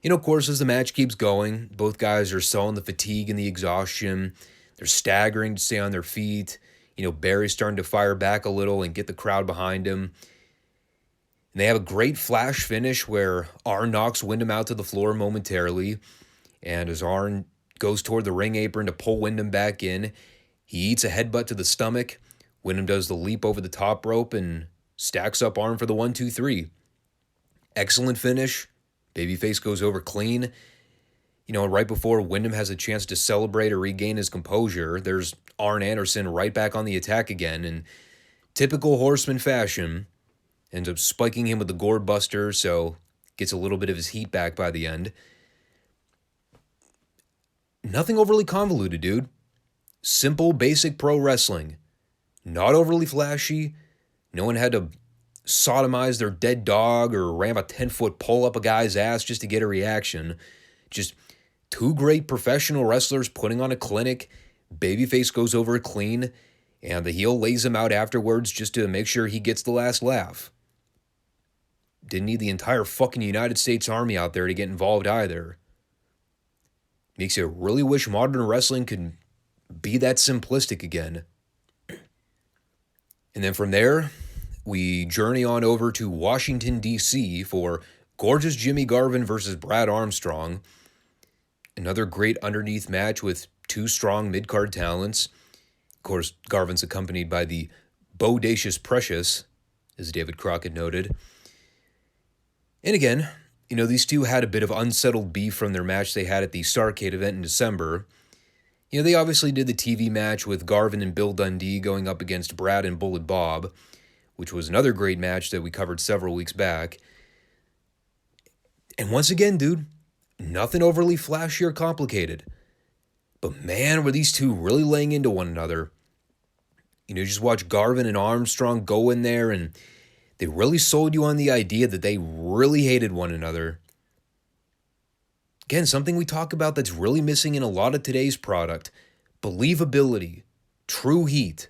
You know, of course, as the match keeps going, both guys are selling the fatigue and the exhaustion. They're staggering to stay on their feet. You know, Barry's starting to fire back a little and get the crowd behind him. And they have a great flash finish where Arn knocks Windham out to the floor momentarily. And as Arn goes toward the ring apron to pull Windham back in, he eats a headbutt to the stomach. Windham does the leap over the top rope and stacks up Arn for the 1-2-3. Excellent finish. Babyface goes over clean. You know, right before Windham has a chance to celebrate or regain his composure, there's Arn Anderson right back on the attack again. In typical Horseman fashion, ends up spiking him with the gourd buster, so gets a little bit of his heat back by the end. Nothing overly convoluted, dude. Simple, basic pro wrestling. Not overly flashy. No one had to sodomize their dead dog or ram a 10-foot pole up a guy's ass just to get a reaction. Just two great professional wrestlers putting on a clinic. Babyface goes over clean, and the heel lays him out afterwards just to make sure he gets the last laugh. Didn't need the entire fucking United States Army out there to get involved either. Makes you really wish modern wrestling could be that simplistic again. And then from there, we journey on over to Washington, D.C. for gorgeous Jimmy Garvin versus Brad Armstrong. Another great underneath match with two strong mid-card talents. Of course, Garvin's accompanied by the bodacious Precious, as David Crockett noted. And again, these two had a bit of unsettled beef from their match they had at the Starrcade event in December. They obviously did the TV match with Garvin and Bill Dundee going up against Brad and Bullet Bob, which was another great match that we covered several weeks back. And once again, dude, nothing overly flashy or complicated. But man, were these two really laying into one another. Just watch Garvin and Armstrong go in there, and they really sold you on the idea that they really hated one another. Again, something we talk about that's really missing in a lot of today's product. Believability. True heat.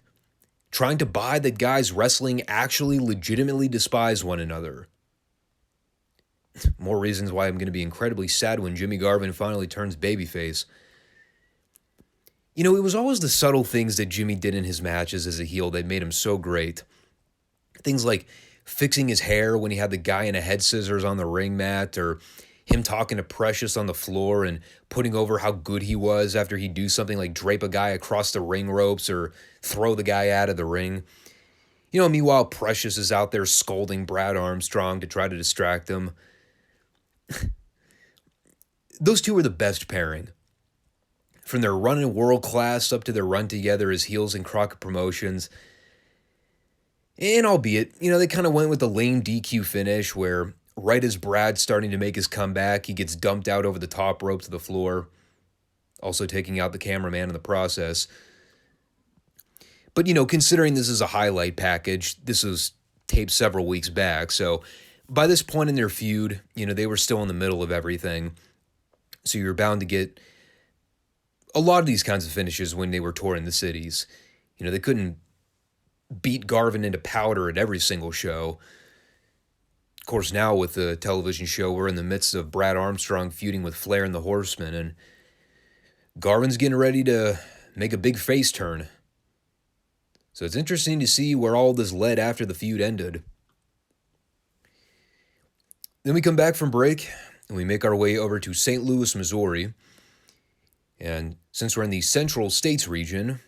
Trying to buy that guys wrestling actually legitimately despise one another. More reasons why I'm going to be incredibly sad when Jimmy Garvin finally turns babyface. It was always the subtle things that Jimmy did in his matches as a heel that made him so great. Things like fixing his hair when he had the guy in a head scissors on the ring mat, or him talking to Precious on the floor and putting over how good he was after he'd do something like drape a guy across the ring ropes or throw the guy out of the ring. Meanwhile, Precious is out there scolding Brad Armstrong to try to distract him. Those two were the best pairing. From their run in World Class up to their run together as heels in Crockett Promotions. And albeit, they kind of went with the lame DQ finish where right as Brad's starting to make his comeback, he gets dumped out over the top rope to the floor, also taking out the cameraman in the process. But, considering this is a highlight package, this was taped several weeks back, so by this point in their feud, they were still in the middle of everything. So you're bound to get a lot of these kinds of finishes when they were touring the cities. They couldn't beat Garvin into powder at every single show. Of course, now with the television show, we're in the midst of Brad Armstrong feuding with Flair and the Horsemen, and Garvin's getting ready to make a big face turn. So it's interesting to see where all this led after the feud ended. Then we come back from break, and we make our way over to St. Louis, Missouri. And since we're in the Central States region,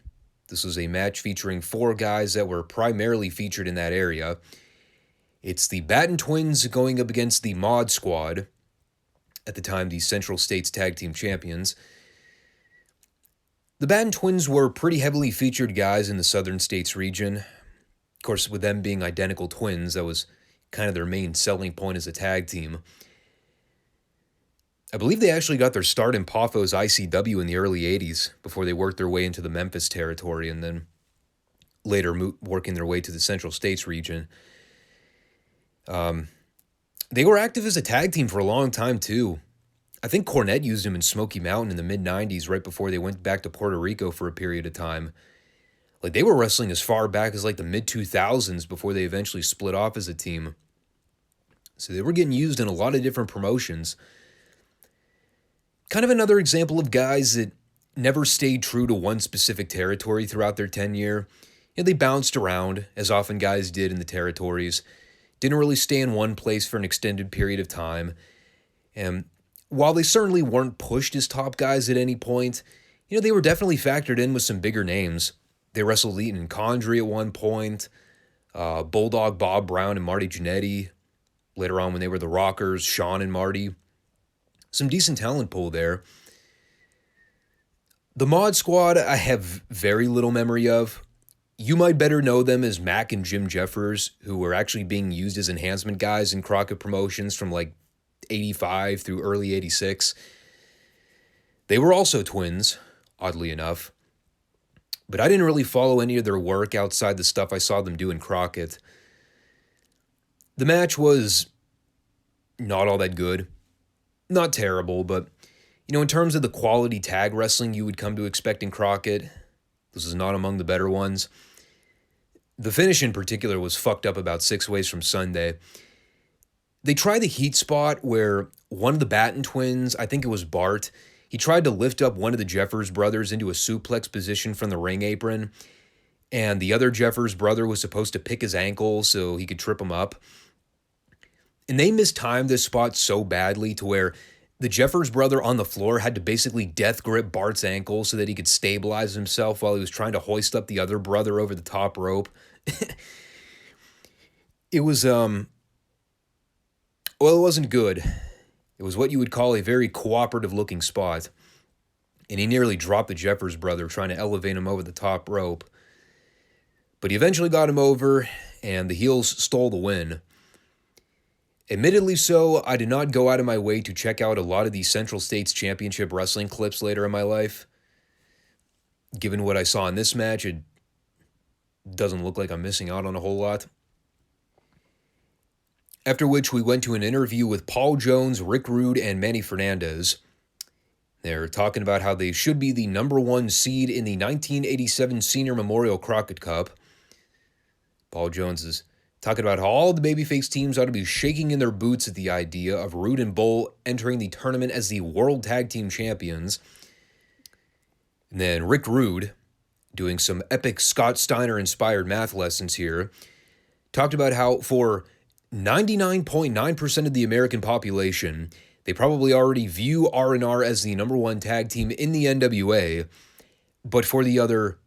this was a match featuring four guys that were primarily featured in that area. It's the Baton Twins going up against the Mod Squad, at the time the Central States Tag Team Champions. The Baton Twins were pretty heavily featured guys in the Southern States region. Of course, with them being identical twins, that was kind of their main selling point as a tag team. I believe they actually got their start in Pafos ICW in the early 80s before they worked their way into the Memphis territory and then later working their way to the Central States region. They were active as a tag team for a long time, too. I think Cornette used them in Smoky Mountain in the mid-90s right before they went back to Puerto Rico for a period of time. They were wrestling as far back as the mid-2000s before they eventually split off as a team. So they were getting used in a lot of different promotions. Kind of another example of guys that never stayed true to one specific territory throughout their tenure. They bounced around, as often guys did in the territories. Didn't really stay in one place for an extended period of time. And while they certainly weren't pushed as top guys at any point, they were definitely factored in with some bigger names. They wrestled Eaton and Condrey at one point, Bulldog Bob Brown and Marty Jannetty. Later on when they were the Rockers, Sean and Marty. Some decent talent pool there. The Mod Squad I have very little memory of. You might better know them as Mac and Jim Jeffers, who were actually being used as enhancement guys in Crockett Promotions from like 85 through early 86. They were also twins, oddly enough. But I didn't really follow any of their work outside the stuff I saw them do in Crockett. The match was not all that good. Not terrible, but, in terms of the quality tag wrestling you would come to expect in Crockett, this is not among the better ones. The finish in particular was fucked up about 6 ways from Sunday. They tried the heat spot where one of the Baton Twins, I think it was Bart, he tried to lift up one of the Jeffers brothers into a suplex position from the ring apron, and the other Jeffers brother was supposed to pick his ankle so he could trip him up. And they mistimed this spot so badly to where the Jeffers brother on the floor had to basically death grip Bart's ankle so that he could stabilize himself while he was trying to hoist up the other brother over the top rope. It was, well, it wasn't good. It was what you would call a very cooperative-looking spot. And he nearly dropped the Jeffers brother trying to elevate him over the top rope. But he eventually got him over, and the heels stole the win. Admittedly so, I did not go out of my way to check out a lot of these Central States Championship Wrestling clips later in my life. Given what I saw in this match, it doesn't look like I'm missing out on a whole lot. After which we went to an interview with Paul Jones, Rick Rude, and Manny Fernandez. They're talking about how they should be the number 1 seed in the 1987 Senior Memorial Crockett Cup. Paul Jones is talking about how all the babyface teams ought to be shaking in their boots at the idea of Rude and Bull entering the tournament as the World Tag Team Champions. And then Rick Rude, doing some epic Scott Steiner-inspired math lessons here, talked about how for 99.9% of the American population, they probably already view R&R as the number 1 tag team in the NWA, but for the other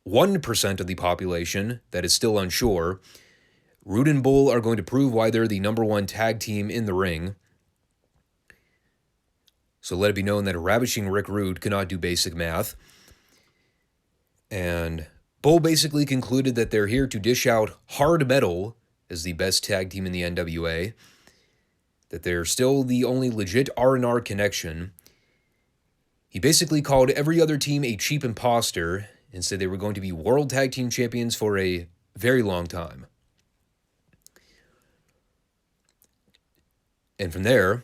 1% of the population that is still unsure, Rude and Bull are going to prove why they're the number 1 tag team in the ring. So let it be known that a ravishing Rick Rude cannot do basic math. And Bull basically concluded that they're here to dish out hard metal as the best tag team in the NWA, that they're still the only legit R&R connection. He basically called every other team a cheap imposter and said they were going to be World Tag Team Champions for a very long time. And from there,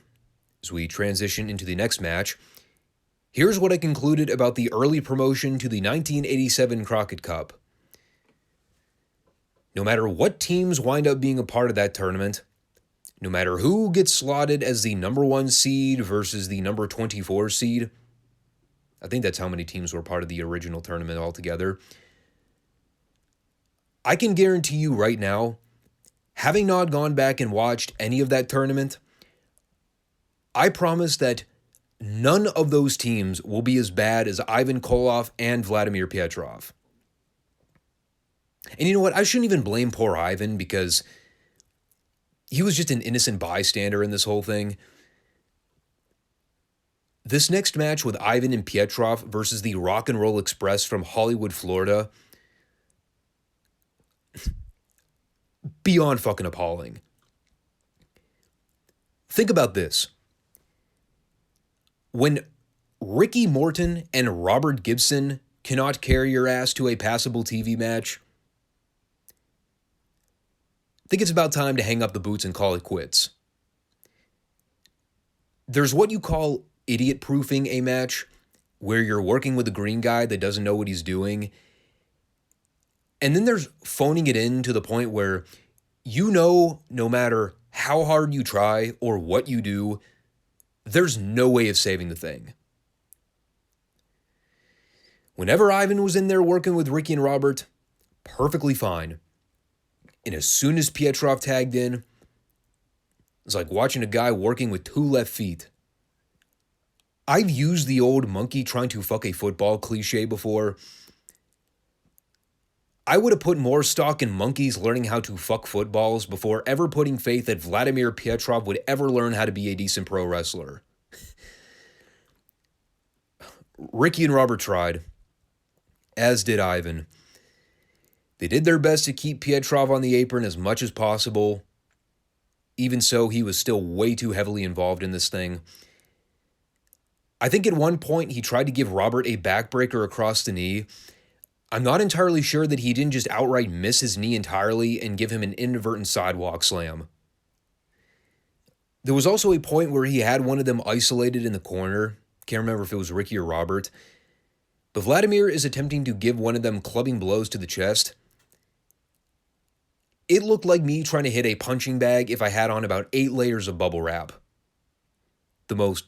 as we transition into the next match, here's what I concluded about the early promotion to the 1987 Crockett Cup. No matter what teams wind up being a part of that tournament, no matter who gets slotted as the number 1 seed versus the number 24 seed, I think that's how many teams were part of the original tournament altogether, I can guarantee you right now, having not gone back and watched any of that tournament, I promise that none of those teams will be as bad as Ivan Koloff and Vladimir Pietrov. And you know what? I shouldn't even blame poor Ivan because he was just an innocent bystander in this whole thing. This next match with Ivan and Pietrov versus the Rock and Roll Express from Hollywood, Florida, beyond fucking appalling. Think about this. When Ricky Morton and Robert Gibson cannot carry your ass to a passable TV match, I think it's about time to hang up the boots and call it quits. There's what you call idiot-proofing a match, where you're working with a green guy that doesn't know what he's doing. And then there's phoning it in to the point where no matter how hard you try or what you do, there's no way of saving the thing. Whenever Ivan was in there working with Ricky and Robert, perfectly fine. And as soon as Pietrov tagged in, it's like watching a guy working with 2 left feet. I've used the old monkey trying to fuck a football cliche before. I would have put more stock in monkeys learning how to fuck footballs before ever putting faith that Vladimir Pietrov would ever learn how to be a decent pro wrestler. Ricky and Robert tried, as did Ivan. They did their best to keep Pietrov on the apron as much as possible. Even so, he was still way too heavily involved in this thing. I think at one point he tried to give Robert a backbreaker across the knee. I'm not entirely sure that he didn't just outright miss his knee entirely and give him an inadvertent sidewalk slam. There was also a point where he had one of them isolated in the corner. Can't remember if it was Ricky or Robert. But Vladimir is attempting to give one of them clubbing blows to the chest. It looked like me trying to hit a punching bag if I had on about 8 layers of bubble wrap. The most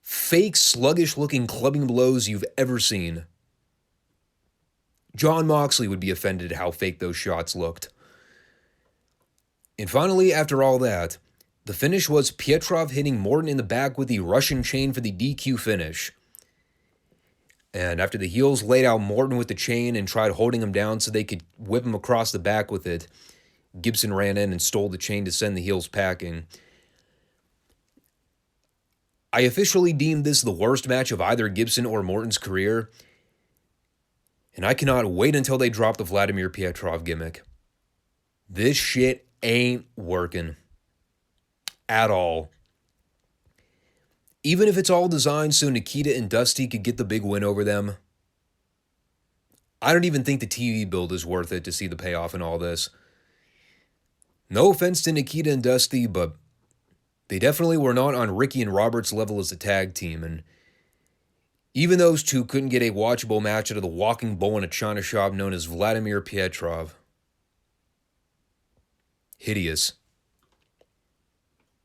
fake, sluggish-looking clubbing blows you've ever seen. John Moxley would be offended at how fake those shots looked. And finally, after all that, the finish was Pietrov hitting Morton in the back with the Russian chain for the DQ finish. And after the heels laid out Morton with the chain and tried holding him down so they could whip him across the back with it, Gibson ran in and stole the chain to send the heels packing. I officially deemed this the worst match of either Gibson or Morton's career, and I cannot wait until they drop the Vladimir Pietrov gimmick. This shit ain't working. At all. Even if it's all designed so Nikita and Dusty could get the big win over them, I don't even think the TV build is worth it to see the payoff in all this. No offense to Nikita and Dusty, but they definitely were not on Ricky and Robert's level as a tag team, and even those two couldn't get a watchable match out of the walking bull in a china shop known as Vladimir Pietrov. Hideous.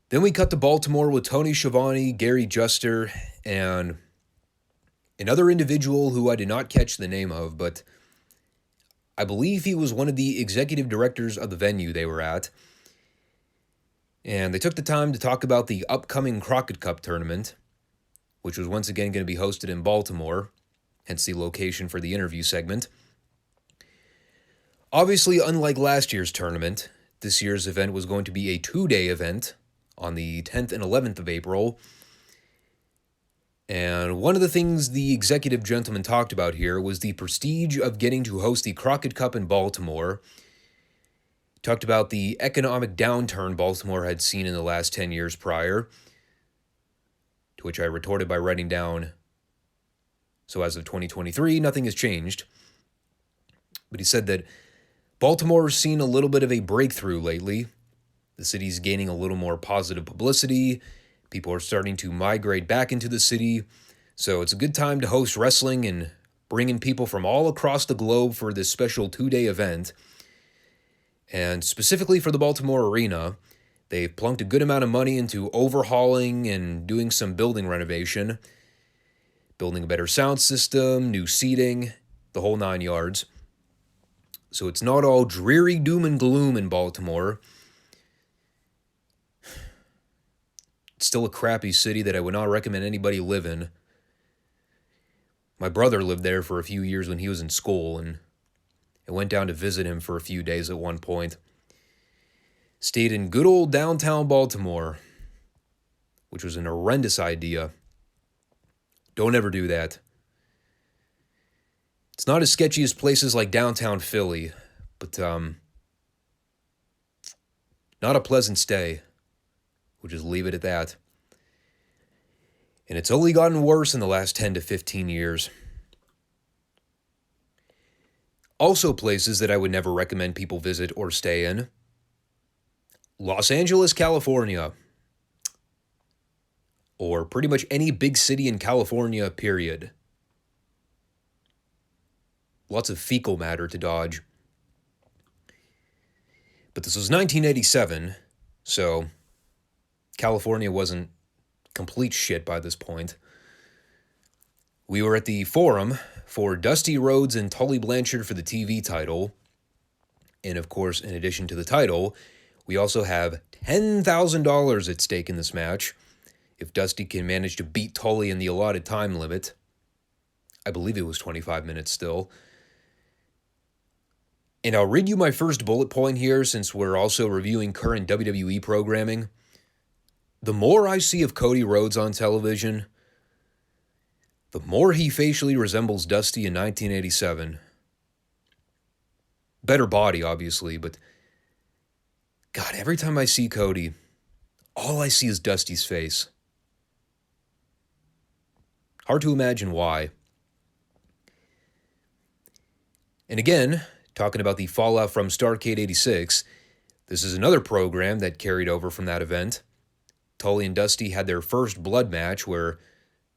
Then we cut to Baltimore with Tony Schiavone, Gary Juster, and another individual who I did not catch the name of, but I believe he was one of the executive directors of the venue they were at. And they took the time to talk about the upcoming Crockett Cup tournament, which was once again going to be hosted in Baltimore, hence the location for the interview segment. Obviously, unlike last year's tournament, this year's event was going to be a 2-day event on the 10th and 11th of April. And one of the things the executive gentleman talked about here was the prestige of getting to host the Crockett Cup in Baltimore. Talked about the economic downturn Baltimore had seen in the last 10 years prior, to which I retorted by writing down, so as of 2023, nothing has changed. But he said that Baltimore's seen a little bit of a breakthrough lately. The city's gaining a little more positive publicity. People are starting to migrate back into the city. So it's a good time to host wrestling and bring in people from all across the globe for this special 2-day event. And specifically for the Baltimore Arena, they've plunked a good amount of money into overhauling and doing some building renovation. Building a better sound system, new seating, the whole 9 yards. So it's not all dreary doom and gloom in Baltimore. It's still a crappy city that I would not recommend anybody live in. My brother lived there for a few years when he was in school, and I went down to visit him for a few days at one point. Stayed in good old downtown Baltimore, which was an horrendous idea. Don't ever do that. It's not as sketchy as places like downtown Philly, but not a pleasant stay. We'll just leave it at that. And it's only gotten worse in the last 10 to 15 years. Also places that I would never recommend people visit or stay in. Los Angeles, California. Or pretty much any big city in California, period. Lots of fecal matter to dodge. But this was 1987, so California wasn't complete shit by this point. We were at the Forum for Dusty Rhodes and Tully Blanchard for the TV title. And of course, in addition to the title, we also have $10,000 at stake in this match if Dusty can manage to beat Tully in the allotted time limit. I believe it was 25 minutes still. And I'll read you my first bullet point here since we're also reviewing current WWE programming. The more I see of Cody Rhodes on television, the more he facially resembles Dusty in 1987. Better body, obviously, but God, every time I see Cody, all I see is Dusty's face. Hard to imagine why. And again, talking about the fallout from Starrcade 86, this is another program that carried over from that event. Tully and Dusty had their first blood match where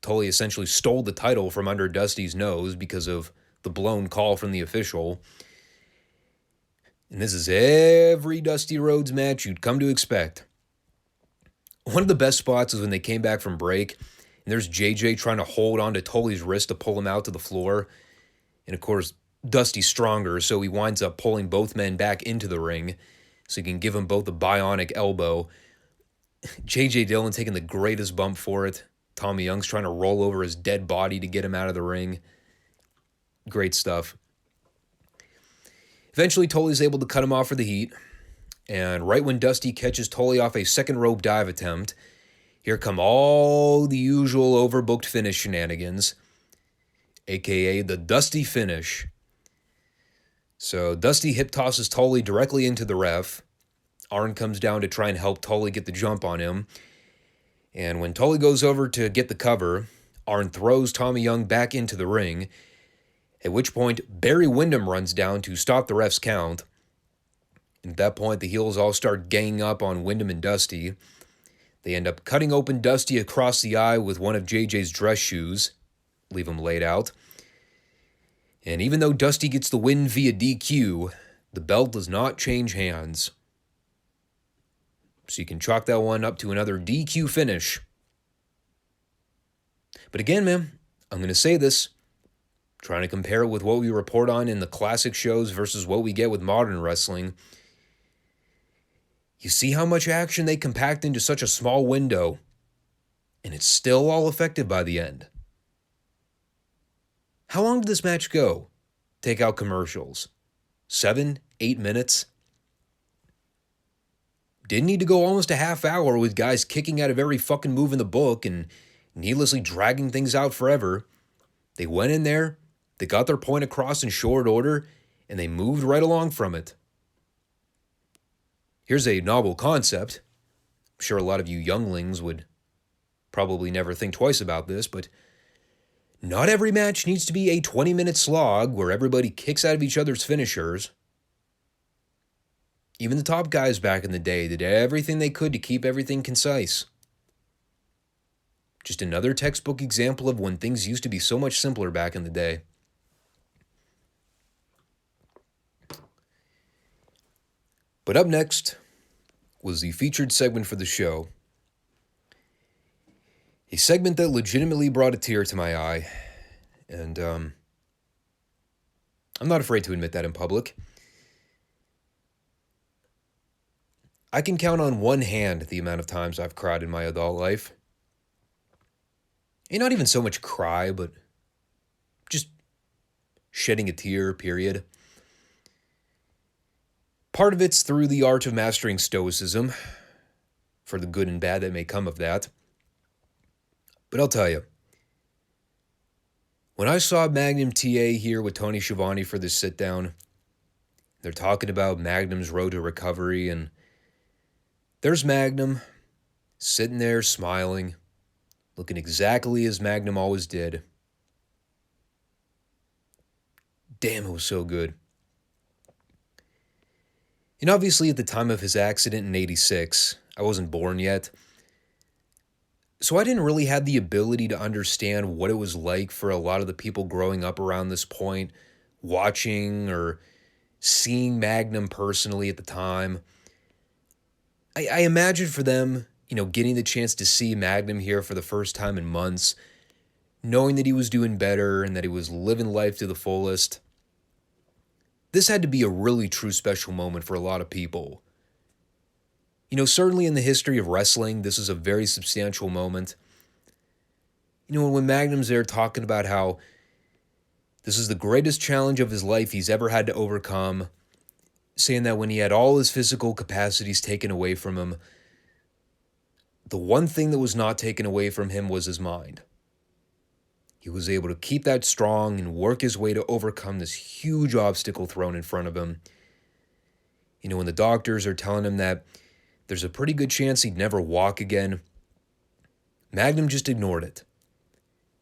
Tully essentially stole the title from under Dusty's nose because of the blown call from the official. And this is every Dusty Rhodes match you'd come to expect. One of the best spots is when they came back from break, and there's JJ trying to hold on to Tully's wrist to pull him out to the floor. And of course, Dusty's stronger, so he winds up pulling both men back into the ring so he can give them both a bionic elbow. J.J. Dillon taking the greatest bump for it. Tommy Young's trying to roll over his dead body to get him out of the ring. Great stuff. Eventually, Tully's able to cut him off for the heat. And right when Dusty catches Tully off a second rope dive attempt, here come all the usual overbooked finish shenanigans, a.k.a. the Dusty finish. So Dusty hip tosses Tully directly into the ref. Arn comes down to try and help Tully get the jump on him. And when Tully goes over to get the cover, Arn throws Tommy Young back into the ring, at which point Barry Windham runs down to stop the ref's count. And at that point, the heels all start ganging up on Windham and Dusty. They end up cutting open Dusty across the eye with one of JJ's dress shoes, leave him laid out. And even though Dusty gets the win via DQ, the belt does not change hands. So you can chalk that one up to another DQ finish. But again, man, I'm going to say this, trying to compare it with what we report on in the classic shows versus what we get with modern wrestling. You see how much action they compact into such a small window, and it's still all effective by the end. How long did this match go? Take out commercials. 7, 8 minutes? Didn't need to go almost a half hour with guys kicking out of every fucking move in the book and needlessly dragging things out forever. They went in there, they got their point across in short order, and they moved right along from it. Here's a novel concept. I'm sure a lot of you younglings would probably never think twice about this, but not every match needs to be a 20-minute slog where everybody kicks out of each other's finishers. Even the top guys back in the day did everything they could to keep everything concise. Just another textbook example of when things used to be so much simpler back in the day. But up next was the featured segment for the show. A segment that legitimately brought a tear to my eye. And I'm not afraid to admit that in public. I can count on one hand the amount of times I've cried in my adult life. And not even so much cry, but just shedding a tear, period. Part of it's through the art of mastering stoicism, for the good and bad that may come of that. But I'll tell you, when I saw Magnum TA here with Tony Schiavone for this sit-down, they're talking about Magnum's road to recovery, and there's Magnum, sitting there smiling, looking exactly as Magnum always did. Damn, it was so good. And obviously at the time of his accident in 86, I wasn't born yet, so I didn't really have the ability to understand what it was like for a lot of the people growing up around this point, watching or seeing Magnum personally at the time. I imagine for them, getting the chance to see Magnum here for the first time in months, knowing that he was doing better and that he was living life to the fullest. This had to be a really true special moment for a lot of people. Certainly in the history of wrestling, this is a very substantial moment. When Magnum's there talking about how this is the greatest challenge of his life he's ever had to overcome, saying that when he had all his physical capacities taken away from him, the one thing that was not taken away from him was his mind. He was able to keep that strong and work his way to overcome this huge obstacle thrown in front of him. When the doctors are telling him that there's a pretty good chance he'd never walk again, Magnum just ignored it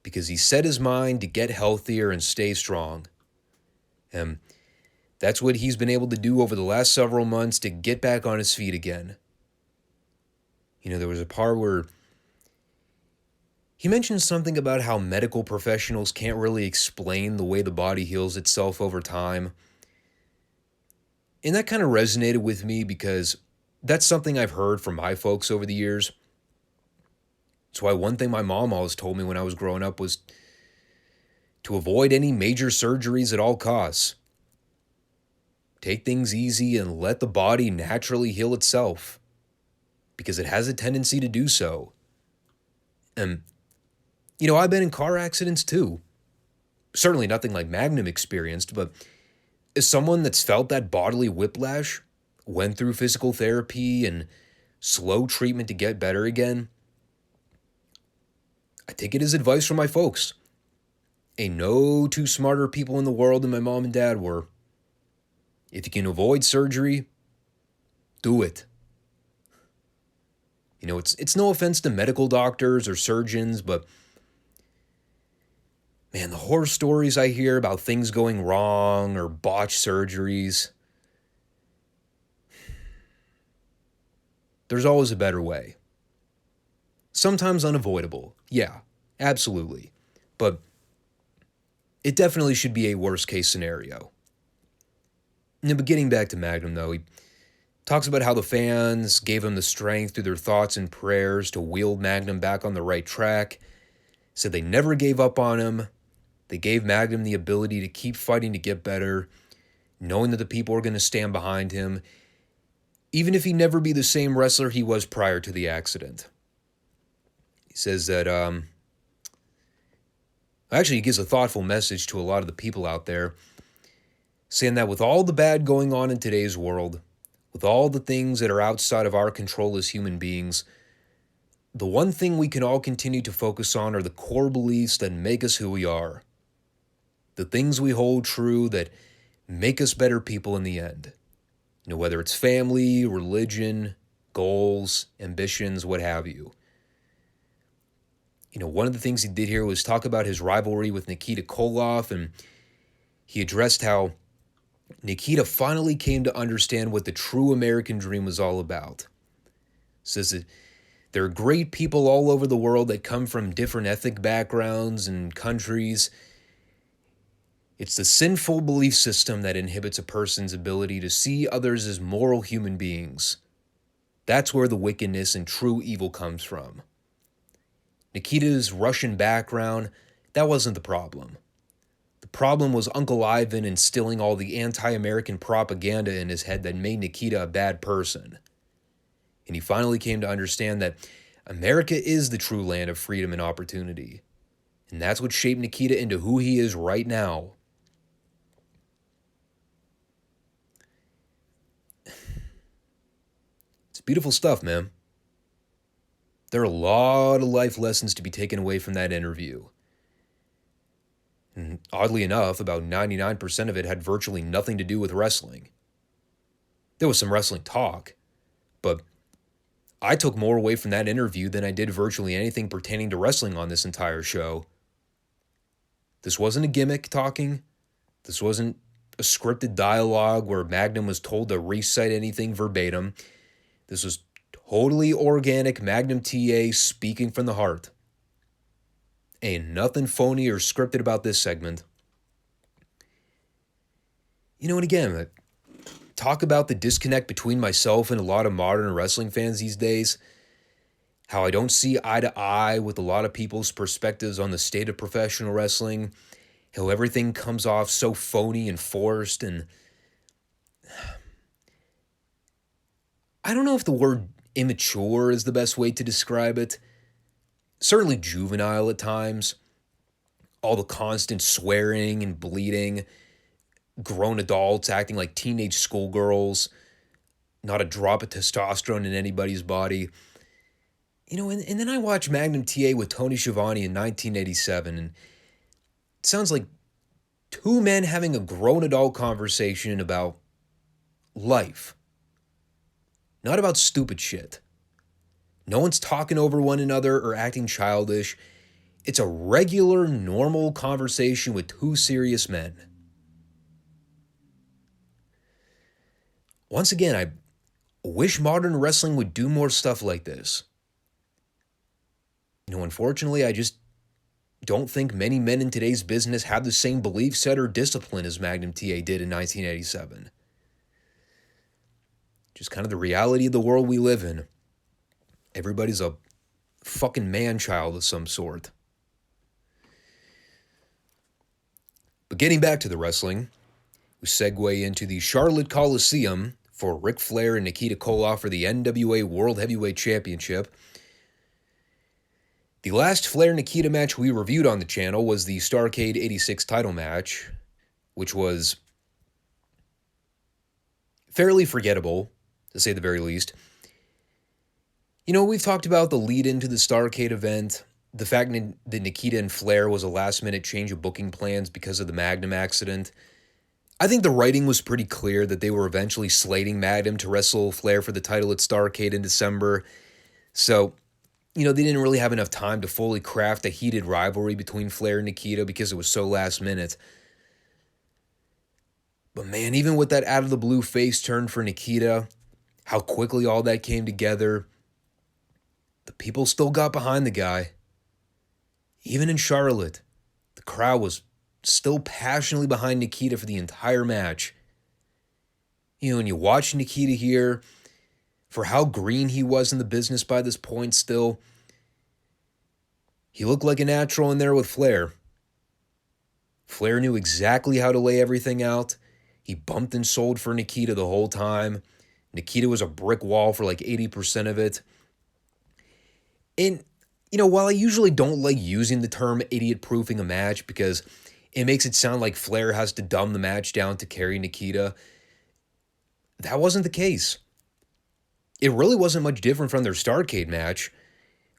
because he set his mind to get healthier and stay strong. And that's what he's been able to do over the last several months to get back on his feet again. There was a part where he mentioned something about how medical professionals can't really explain the way the body heals itself over time. And that kind of resonated with me because that's something I've heard from my folks over the years. That's why one thing my mom always told me when I was growing up was to avoid any major surgeries at all costs. Take things easy and let the body naturally heal itself because it has a tendency to do so. And, I've been in car accidents too. Certainly nothing like Magnum experienced, but as someone that's felt that bodily whiplash, went through physical therapy and slow treatment to get better again, I take it as advice from my folks. Ain't no two smarter people in the world than my mom and dad were. If you can avoid surgery, do it. It's no offense to medical doctors or surgeons, but man, the horror stories I hear about things going wrong or botched surgeries, there's always a better way. Sometimes unavoidable, yeah, absolutely. But it definitely should be a worst case scenario. But getting back to Magnum though, he talks about how the fans gave him the strength through their thoughts and prayers to wheel Magnum back on the right track. Said they never gave up on him. They gave Magnum the ability to keep fighting to get better, knowing that the people are going to stand behind him, even if he never be the same wrestler he was prior to the accident. He says that, actually he gives a thoughtful message to a lot of the people out there, saying that with all the bad going on in today's world, with all the things that are outside of our control as human beings, the one thing we can all continue to focus on are the core beliefs that make us who we are. The things we hold true that make us better people in the end. Whether it's family, religion, goals, ambitions, what have you. One of the things he did here was talk about his rivalry with Nikita Koloff, and he addressed how Nikita finally came to understand what the true American dream was all about. Says that there are great people all over the world that come from different ethnic backgrounds and countries. It's the sinful belief system that inhibits a person's ability to see others as moral human beings. That's where the wickedness and true evil comes from. Nikita's Russian background, that wasn't the problem. The problem was Uncle Ivan instilling all the anti-American propaganda in his head that made Nikita a bad person. And he finally came to understand that America is the true land of freedom and opportunity. And that's what shaped Nikita into who he is right now. It's beautiful stuff, man. There are a lot of life lessons to be taken away from that interview. And oddly enough, about 99% of it had virtually nothing to do with wrestling. There was some wrestling talk, but I took more away from that interview than I did virtually anything pertaining to wrestling on this entire show. This wasn't a gimmick talking. This wasn't a scripted dialogue where Magnum was told to recite anything verbatim. This was totally organic Magnum TA speaking from the heart. Ain't nothing phony or scripted about this segment. And again, talk about the disconnect between myself and a lot of modern wrestling fans these days. How I don't see eye to eye with a lot of people's perspectives on the state of professional wrestling. How everything comes off so phony and forced, and I don't know if the word immature is the best way to describe it. Certainly juvenile at times. All the constant swearing and bleeding. Grown adults acting like teenage schoolgirls. Not a drop of testosterone in anybody's body. And then I watched Magnum TA with Tony Schiavone in 1987, and it sounds like two men having a grown adult conversation about life. not about stupid shit. No one's talking over one another or acting childish. It's a regular, normal conversation with two serious men. Once again, I wish modern wrestling would do more stuff like this. Unfortunately, I just don't think many men in today's business have the same belief set or discipline as Magnum TA did in 1987. Just kind of the reality of the world we live in. Everybody's a fucking man-child of some sort. But getting back to the wrestling, we segue into the Charlotte Coliseum for Ric Flair and Nikita Koloff for the NWA World Heavyweight Championship. The last Flair-Nikita match we reviewed on the channel was the Starrcade 86 title match, which was fairly forgettable, to say the very least. We've talked about the lead into the Starrcade event, the fact that Nikita and Flair was a last-minute change of booking plans because of the Magnum accident. I think the writing was pretty clear that they were eventually slating Magnum to wrestle Flair for the title at Starrcade in December. So, they didn't really have enough time to fully craft a heated rivalry between Flair and Nikita because it was so last minute. But man, even with that out-of-the-blue face turn for Nikita, how quickly all that came together, the people still got behind the guy. Even in Charlotte, the crowd was still passionately behind Nikita for the entire match. And you watch Nikita here, for how green he was in the business by this point still, he looked like a natural in there with Flair. Flair knew exactly how to lay everything out. He bumped and sold for Nikita the whole time. Nikita was a brick wall for like 80% of it. And, while I usually don't like using the term idiot-proofing a match because it makes it sound like Flair has to dumb the match down to carry Nikita, that wasn't the case. It really wasn't much different from their Starrcade match.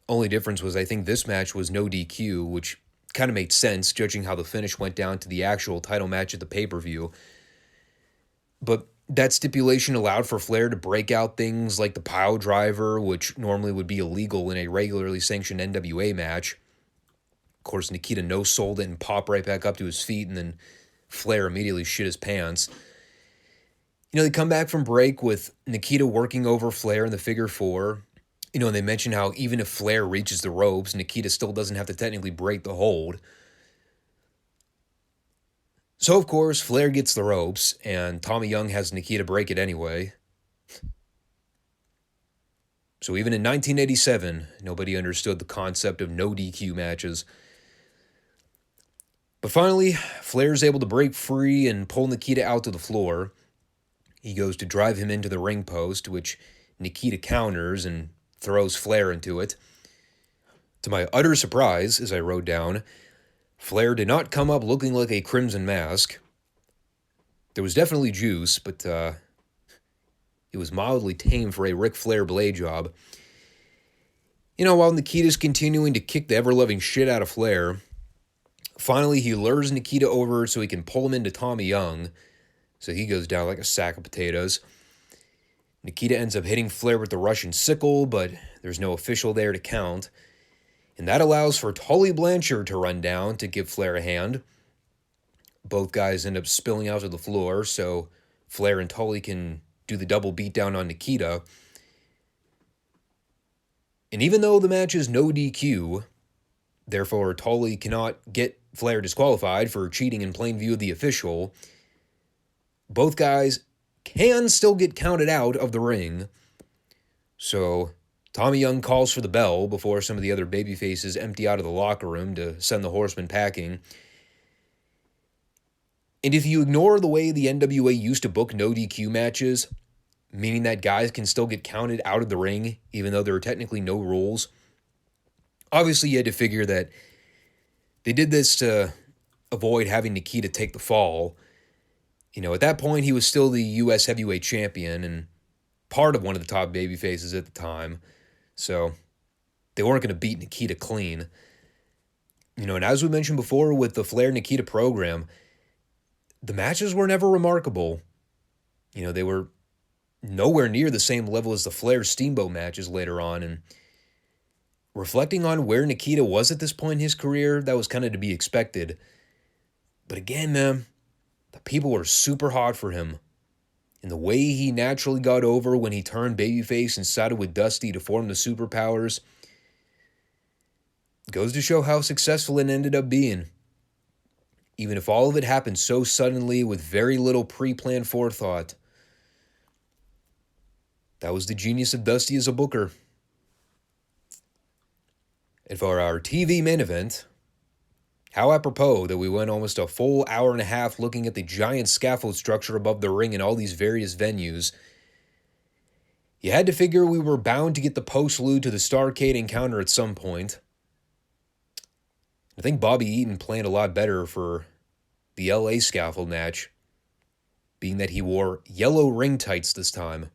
Only difference was I think this match was no DQ, which kind of made sense judging how the finish went down to the actual title match at the pay-per-view. But that stipulation allowed for Flair to break out things like the pile driver, which normally would be illegal in a regularly sanctioned NWA match. Of course, Nikita no-sold it and popped right back up to his feet, and then Flair immediately shit his pants. They come back from break with Nikita working over Flair in the figure four. And they mention how even if Flair reaches the ropes, Nikita still doesn't have to technically break the hold. So, of course, Flair gets the ropes, and Tommy Young has Nikita break it anyway. So even in 1987, nobody understood the concept of no DQ matches. But finally, Flair's able to break free and pull Nikita out to the floor. He goes to drive him into the ring post, which Nikita counters and throws Flair into it. To my utter surprise, as I wrote down, Flair did not come up looking like a crimson mask. There was definitely juice, but it was mildly tame for a Ric Flair blade job. While Nikita's continuing to kick the ever-loving shit out of Flair, finally he lures Nikita over so he can pull him into Tommy Young, so he goes down like a sack of potatoes. Nikita ends up hitting Flair with the Russian sickle, but there's no official there to count. And that allows for Tully Blanchard to run down to give Flair a hand. Both guys end up spilling out to the floor, so Flair and Tully can do the double beatdown on Nikita. And even though the match is no DQ, therefore Tully cannot get Flair disqualified for cheating in plain view of the official, both guys can still get counted out of the ring. So Tommy Young calls for the bell before some of the other babyfaces empty out of the locker room to send the Horsemen packing. And if you ignore the way the NWA used to book no DQ matches, meaning that guys can still get counted out of the ring even though there are technically no rules, obviously you had to figure that they did this to avoid having Nikita take the fall. At that point, he was still the U.S. Heavyweight Champion and part of one of the top babyfaces at the time. So they weren't going to beat Nikita clean. And as we mentioned before with the Flair-Nikita program, the matches were never remarkable. They were nowhere near the same level as the Flair Steamboat matches later on. And reflecting on where Nikita was at this point in his career, that was kind of to be expected. But again, man, the people were super hot for him. And the way he naturally got over when he turned babyface and sided with Dusty to form the Superpowers goes to show how successful it ended up being. Even if all of it happened so suddenly with very little pre-planned forethought. That was the genius of Dusty as a booker. And for our TV main event, how apropos that we went almost a full hour and a half looking at the giant scaffold structure above the ring in all these various venues. You had to figure we were bound to get the postlude to the Starrcade encounter at some point. I think Bobby Eaton planned a lot better for the LA scaffold match, being that he wore yellow ring tights this time.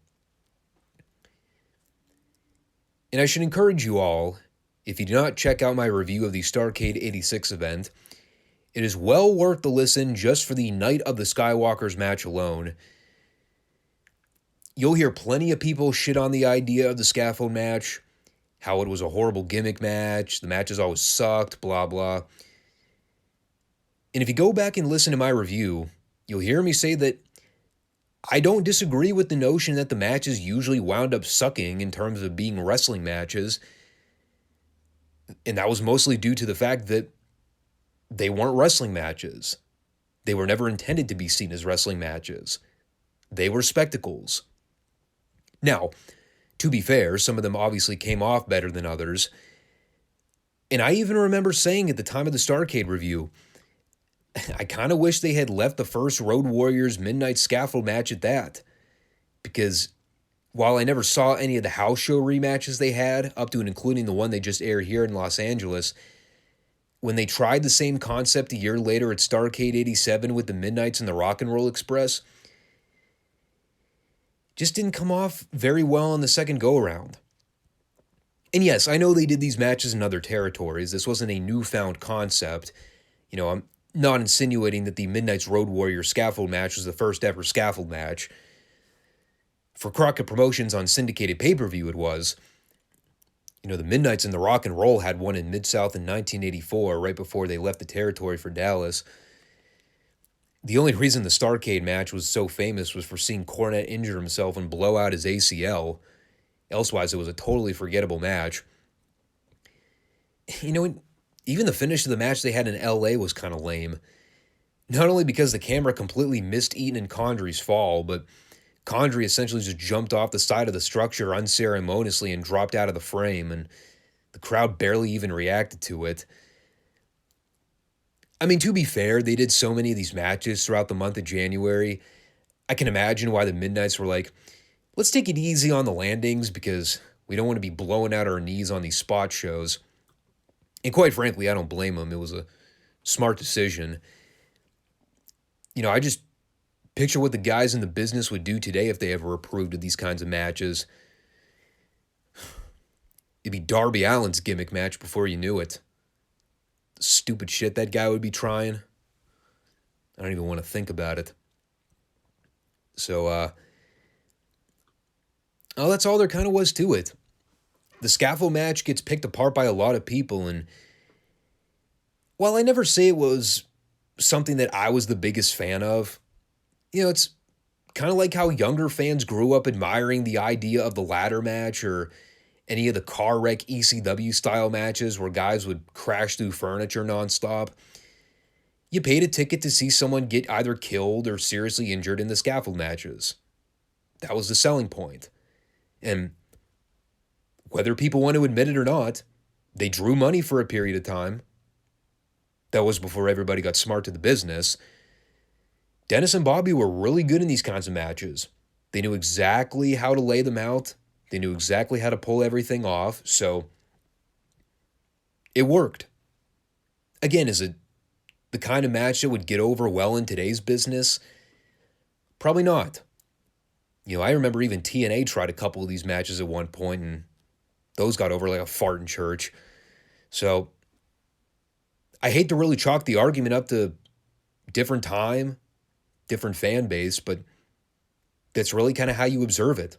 And I should encourage you all, if you do not check out my review of the Starrcade 86 event, it is well worth the listen just for the Night of the Skywalkers match alone. You'll hear plenty of people shit on the idea of the scaffold match, how it was a horrible gimmick match, the matches always sucked, blah, blah. And if you go back and listen to my review, you'll hear me say that I don't disagree with the notion that the matches usually wound up sucking in terms of being wrestling matches. And that was mostly due to the fact that they weren't wrestling matches. They were never intended to be seen as wrestling matches. They were spectacles. Now, to be fair, some of them obviously came off better than others. And I even remember saying at the time of the Starrcade review, I kind of wish they had left the first Road Warriors Midnight Scaffold match at that. Because while I never saw any of the house show rematches they had, up to and including the one they just aired here in Los Angeles, when they tried the same concept a year later at Starrcade 87 with the Midnights and the Rock and Roll Express, just didn't come off very well on the second go-around. And yes, I know they did these matches in other territories. This wasn't a newfound concept. You know, I'm not insinuating that the Midnight's Road Warrior scaffold match was the first ever scaffold match. For Crockett Promotions on syndicated pay-per-view it was. You know, the Midnights and the Rock and Roll had one in Mid-South in 1984, right before they left the territory for Dallas. The only reason the Starrcade match was so famous was for seeing Cornette injure himself and blow out his ACL. Elsewise, it was a totally forgettable match. You know, even the finish of the match they had in LA was kind of lame. Not only because the camera completely missed Eaton and Condrey's fall, but Condrey essentially just jumped off the side of the structure unceremoniously and dropped out of the frame, and the crowd barely even reacted to it. I mean, to be fair, they did so many of these matches throughout the month of January. I can imagine why the Midnights were like, let's take it easy on the landings because we don't want to be blowing out our knees on these spot shows. And quite frankly, I don't blame them. It was a smart decision. You know, I just picture what the guys in the business would do today if they ever approved of these kinds of matches. It'd be Darby Allin's gimmick match before you knew it. The stupid shit that guy would be trying. I don't even want to think about it. So, that's all there kind of was to it. The scaffold match gets picked apart by a lot of people, and while I never say it was something that I was the biggest fan of, you know, it's kind of like how younger fans grew up admiring the idea of the ladder match or any of the car wreck ECW style matches where guys would crash through furniture nonstop. You paid a ticket to see someone get either killed or seriously injured in the scaffold matches. That was the selling point. And whether people want to admit it or not, they drew money for a period of time. That was before everybody got smart to the business. Dennis and Bobby were really good in these kinds of matches. They knew exactly how to lay them out. They knew exactly how to pull everything off, so it worked. Again, is it the kind of match that would get over well in today's business? Probably not. You know, I remember even TNA tried a couple of these matches at one point, and those got over like a fart in church. So I hate to really chalk the argument up to different time, different fan base, but that's really kind of how you observe it.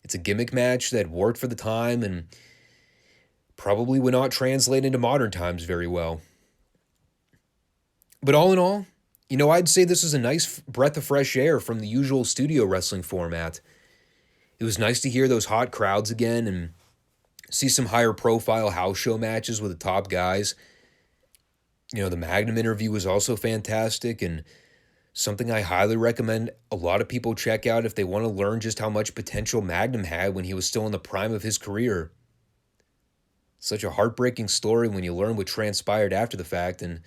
It's a gimmick match that worked for the time and probably would not translate into modern times very well. But all in all, I'd say this is a nice breath of fresh air from the usual studio wrestling format. It was nice to hear those hot crowds again and see some higher profile house show matches with the top guys. The Magnum interview was also fantastic and something I highly recommend a lot of people check out if they want to learn just how much potential Magnum had when he was still in the prime of his career. Such a heartbreaking story when you learn what transpired after the fact and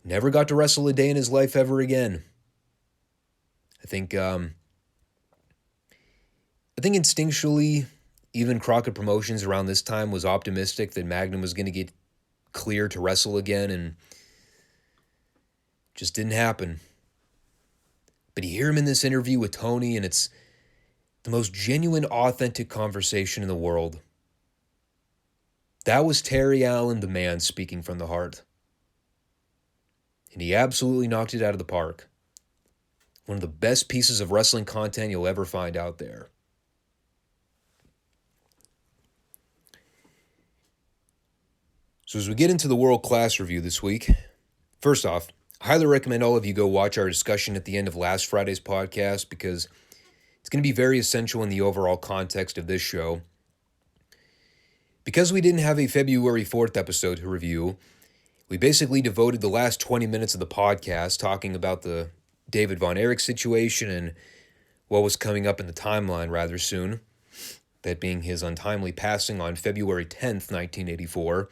never got to wrestle a day in his life ever again. I think instinctually, even Crockett Promotions around this time was optimistic that Magnum was going to get clear to wrestle again, and just didn't happen. But you hear him in this interview with Tony, and it's the most genuine, authentic conversation in the world. That was Terry Allen, the man, speaking from the heart. And he absolutely knocked it out of the park. One of the best pieces of wrestling content you'll ever find out there. So as we get into the world-class review this week, first off, I highly recommend all of you go watch our discussion at the end of last Friday's podcast because it's going to be very essential in the overall context of this show. Because we didn't have a February 4th episode to review, we basically devoted the last 20 minutes of the podcast talking about the David Von Erich situation and what was coming up in the timeline rather soon, that being his untimely passing on February 10th, 1984.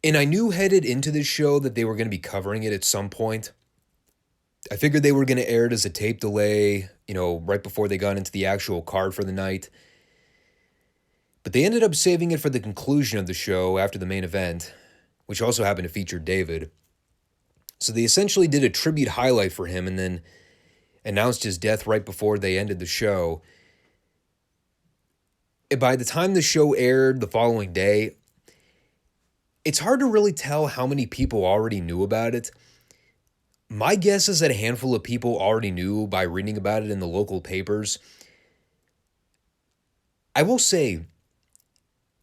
And I knew headed into this show that they were going to be covering it at some point. I figured they were going to air it as a tape delay, right before they got into the actual card for the night. But they ended up saving it for the conclusion of the show after the main event, which also happened to feature David. So they essentially did a tribute highlight for him and then announced his death right before they ended the show. And by the time the show aired the following day, it's hard to really tell how many people already knew about it. My guess is that a handful of people already knew by reading about it in the local papers. I will say,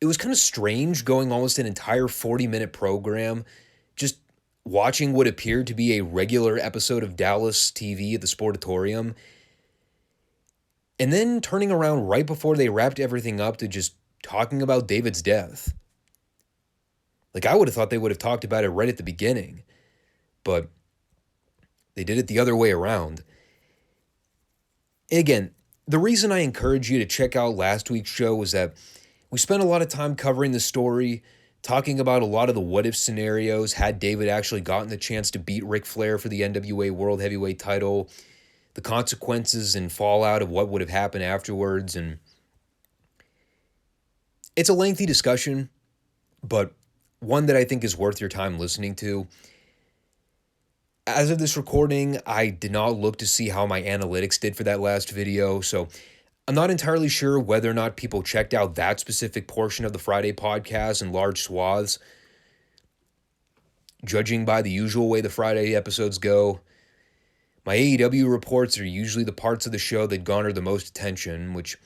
it was kind of strange going almost an entire 40-minute program, just watching what appeared to be a regular episode of Dallas TV at the Sportatorium, and then turning around right before they wrapped everything up to just talking about David's death. I would have thought they would have talked about it right at the beginning, but they did it the other way around. And again, the reason I encourage you to check out last week's show was that we spent a lot of time covering the story, talking about a lot of the what-if scenarios had David actually gotten the chance to beat Ric Flair for the NWA World Heavyweight title, the consequences and fallout of what would have happened afterwards, and it's a lengthy discussion, but one that I think is worth your time listening to. As of this recording, I did not look to see how my analytics did for that last video, so I'm not entirely sure whether or not people checked out that specific portion of the Friday podcast in large swaths. Judging by the usual way the Friday episodes go, my AEW reports are usually the parts of the show that garner the most attention, which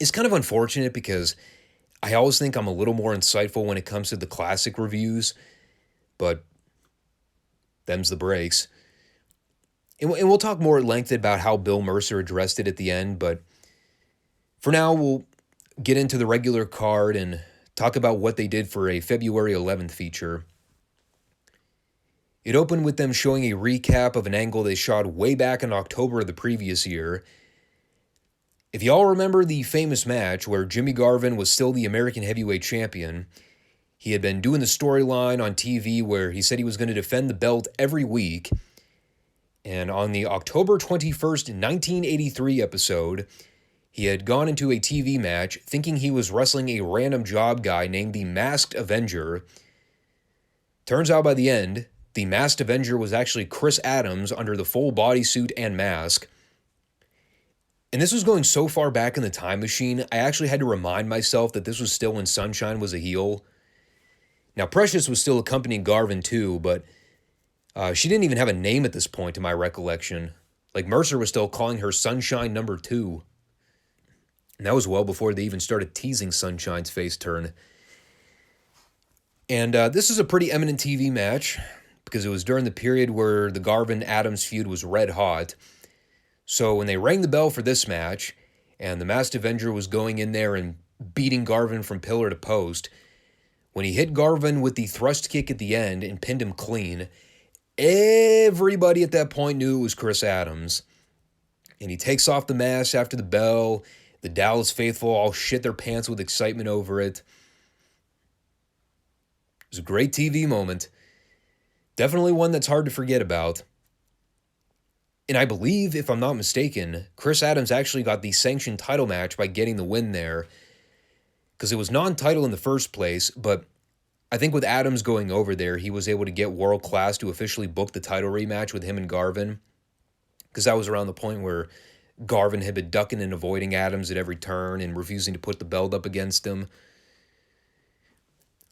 is kind of unfortunate because I always think I'm a little more insightful when it comes to the classic reviews, but them's the breaks. And we'll talk more at length about how Bill Mercer addressed it at the end, but for now, we'll get into the regular card and talk about what they did for a February 11th feature. It opened with them showing a recap of an angle they shot way back in October of the previous year. If you all remember the famous match where Jimmy Garvin was still the American Heavyweight Champion, he had been doing the storyline on TV where he said he was going to defend the belt every week. And on the October 21st, 1983 episode, he had gone into a TV match thinking he was wrestling a random job guy named the Masked Avenger. Turns out by the end, the Masked Avenger was actually Chris Adams under the full bodysuit and mask. And this was going so far back in the time machine, I actually had to remind myself that this was still when Sunshine was a heel. Now, Precious was still accompanying Garvin too, but She didn't even have a name at this point, to my recollection. Like, Mercer was still calling her Sunshine number 2. And that was well before they even started teasing Sunshine's face turn. And this is a pretty eminent TV match because it was during the period where the Garvin-Adams feud was red hot. So when they rang the bell for this match, and the Masked Avenger was going in there and beating Garvin from pillar to post, when he hit Garvin with the thrust kick at the end and pinned him clean, everybody at that point knew it was Chris Adams. And he takes off the mask after the bell. The Dallas faithful all shit their pants with excitement over it. It was a great TV moment. Definitely one that's hard to forget about. And I believe, if I'm not mistaken, Chris Adams actually got the sanctioned title match by getting the win there. Because it was non-title in the first place, but I think with Adams going over there, he was able to get World Class to officially book the title rematch with him and Garvin. Because that was around the point where Garvin had been ducking and avoiding Adams at every turn and refusing to put the belt up against him.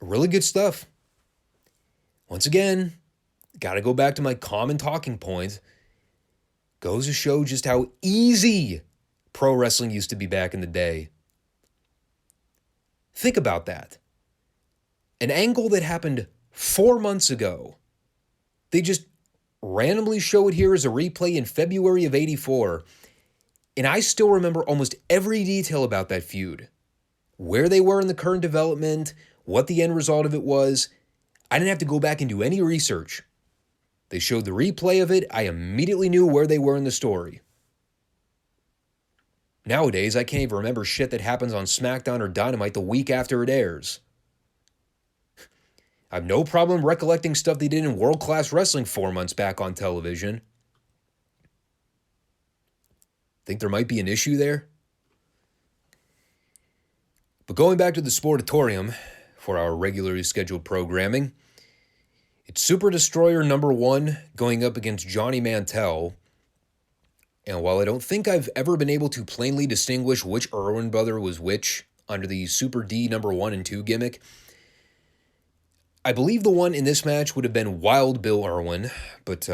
Really good stuff. Once again, got to go back to my common talking point. Goes to show just how easy pro wrestling used to be back in the day. Think about that. An angle that happened 4 months ago. They just randomly show it here as a replay in February of '84. And I still remember almost every detail about that feud. Where they were in the current development, what the end result of it was. I didn't have to go back and do any research. They showed the replay of it. I immediately knew where they were in the story. Nowadays, I can't even remember shit that happens on SmackDown or Dynamite the week after it airs. I have no problem recollecting stuff they did in World Class Wrestling 4 months back on television. Think there might be an issue there? But going back to the Sportatorium for our regularly scheduled programming, it's Super Destroyer number 1 going up against Johnny Mantell. And while I don't think I've ever been able to plainly distinguish which Irwin brother was which under the Super D number 1 and 2 gimmick, I believe the one in this match would have been Wild Bill Irwin, but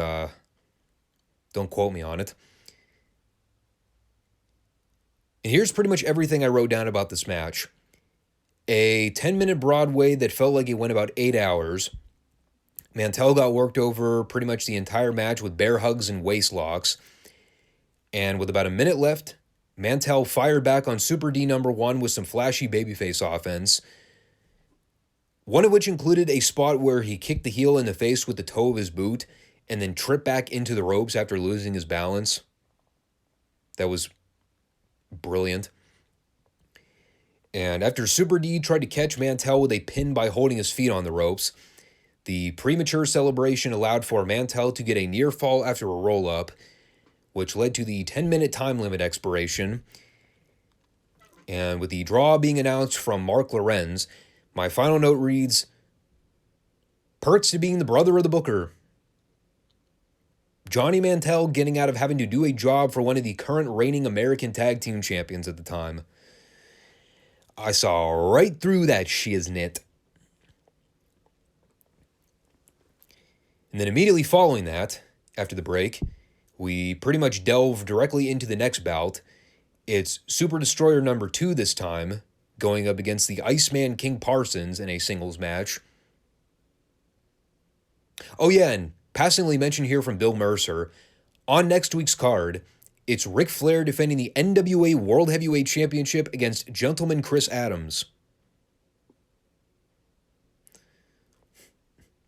don't quote me on it. And here's pretty much everything I wrote down about this match. A 10-minute Broadway that felt like it went about 8 hours. Mantell got worked over pretty much the entire match with bear hugs and waist locks. And with about a minute left, Mantell fired back on Super D number 1 with some flashy babyface offense. One of which included a spot where he kicked the heel in the face with the toe of his boot and then tripped back into the ropes after losing his balance. That was brilliant. And after Super D tried to catch Mantell with a pin by holding his feet on the ropes, the premature celebration allowed for Mantell to get a near fall after a roll-up, which led to the 10-minute time limit expiration. And with the draw being announced from Mark Lorenz, my final note reads, perks to being the brother of the booker. Johnny Mantell getting out of having to do a job for one of the current reigning American Tag Team Champions at the time. I saw right through that shiznit. And then immediately following that, after the break, we pretty much delve directly into the next bout. It's Super Destroyer number 2 this time, going up against the Iceman King Parsons in a singles match. Oh yeah, and passingly mentioned here from Bill Mercer, on next week's card, it's Ric Flair defending the NWA World Heavyweight Championship against Gentleman Chris Adams.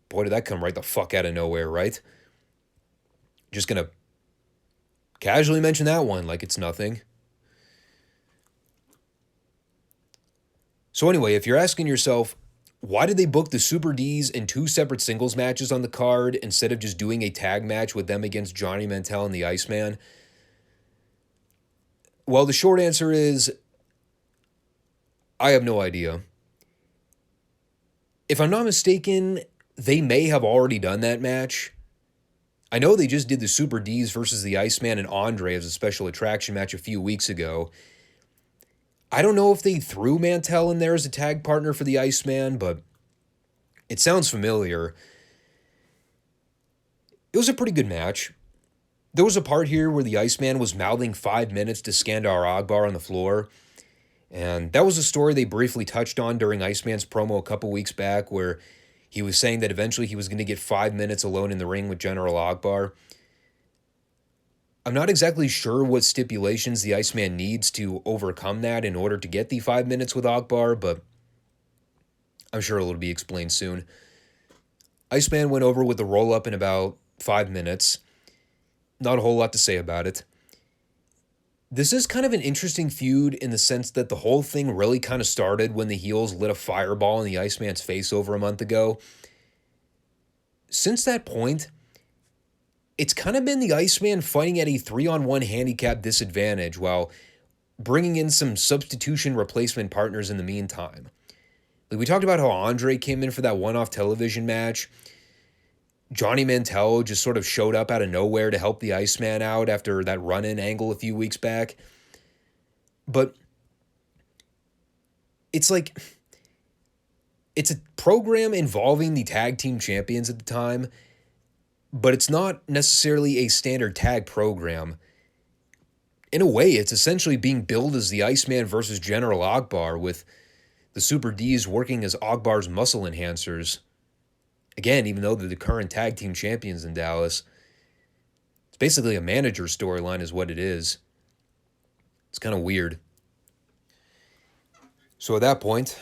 Boy, did that come right the fuck out of nowhere, right? Just gonna casually mention that one like it's nothing. So anyway, if you're asking yourself, why did they book the Super Ds in 2 separate singles matches on the card instead of just doing a tag match with them against Johnny Mantell and the Iceman? Well, the short answer is, I have no idea. If I'm not mistaken, they may have already done that match. I know they just did the Super Ds versus the Iceman and Andre as a special attraction match a few weeks ago. I don't know if they threw Mantell in there as a tag partner for the Iceman, but it sounds familiar. It was a pretty good match. There was a part here where the Iceman was mouthing 5 minutes to Skandar Akbar on the floor, and that was a story they briefly touched on during Iceman's promo a couple weeks back, where he was saying that eventually he was going to get 5 minutes alone in the ring with General Akbar. I'm not exactly sure what stipulations the Iceman needs to overcome that in order to get the 5 minutes with Akbar, but I'm sure it'll be explained soon. Iceman went over with the roll-up in about 5 minutes. Not a whole lot to say about it. This is kind of an interesting feud in the sense that the whole thing really kind of started when the heels lit a fireball in the Iceman's face over a month ago. Since that point, it's kind of been the Iceman fighting at a 3-on-1 handicap disadvantage while bringing in some substitution replacement partners in the meantime. Like we talked about how Andre came in for that one-off television match. Johnny Mantel just sort of showed up out of nowhere to help the Iceman out after that run-in angle a few weeks back. But it's like, it's a program involving the tag team champions at the time, but it's not necessarily a standard tag program. In a way, it's essentially being billed as the Iceman versus General Akbar, with the Super Ds working as Akbar's muscle enhancers. Again, even though they're the current tag team champions in Dallas, it's basically a manager storyline is what it is. It's kind of weird. So at that point,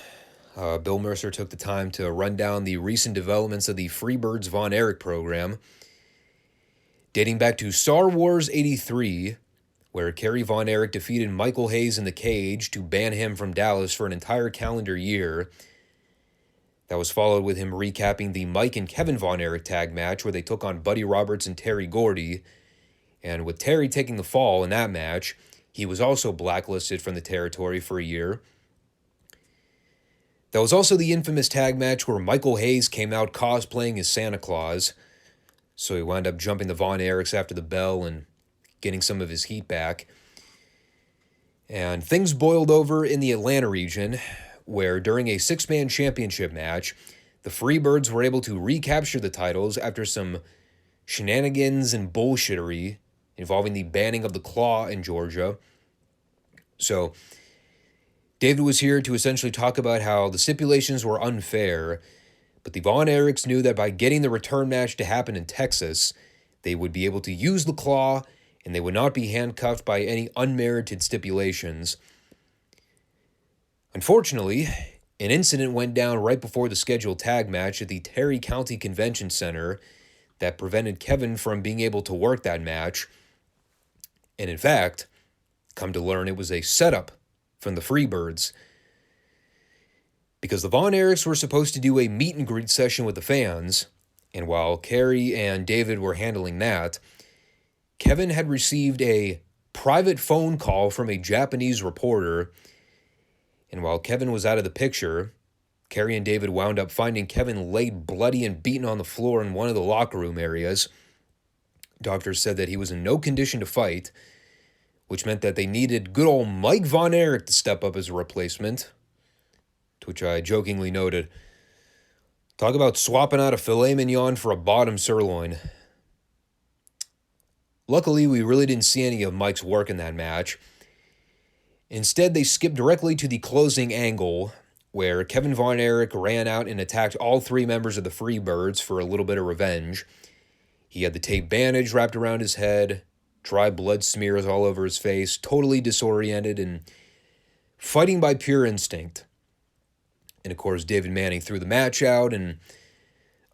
Bill Mercer took the time to run down the recent developments of the Freebirds Von Erich program, dating back to Star Wars 83, where Kerry Von Erich defeated Michael Hayes in the cage to ban him from Dallas for an entire calendar year. That was followed with him recapping the Mike and Kevin Von Erich tag match where they took on Buddy Roberts and Terry Gordy. And with Terry taking the fall in that match, he was also blacklisted from the territory for a year. That was also the infamous tag match where Michael Hayes came out cosplaying as Santa Claus. So he wound up jumping the Von Erichs after the bell and getting some of his heat back. And things boiled over in the Atlanta region, where during a 6-man championship match, the Freebirds were able to recapture the titles after some shenanigans and bullshittery involving the banning of the Claw in Georgia. So, David was here to essentially talk about how the stipulations were unfair, but the Von Erichs knew that by getting the return match to happen in Texas, they would be able to use the Claw and they would not be handcuffed by any unmerited stipulations. Unfortunately, an incident went down right before the scheduled tag match at the Terry County Convention Center that prevented Kevin from being able to work that match. And in fact, come to learn it was a setup from the Freebirds, because the Von Erichs were supposed to do a meet and greet session with the fans, and while Kerry and David were handling that, Kevin had received a private phone call from a Japanese reporter. And while Kevin was out of the picture, Kerry and David wound up finding Kevin laid bloody and beaten on the floor in one of the locker room areas. Doctors said that he was in no condition to fight, which meant that they needed good old Mike Von Erich to step up as a replacement, to which I jokingly noted, talk about swapping out a filet mignon for a bottom sirloin. Luckily, we really didn't see any of Mike's work in that match. Instead, they skipped directly to the closing angle, where Kevin Von Erich ran out and attacked all 3 members of the Freebirds for a little bit of revenge. He had the tape bandage wrapped around his head, dry blood smears all over his face, totally disoriented and fighting by pure instinct. And of course, David Manning threw the match out and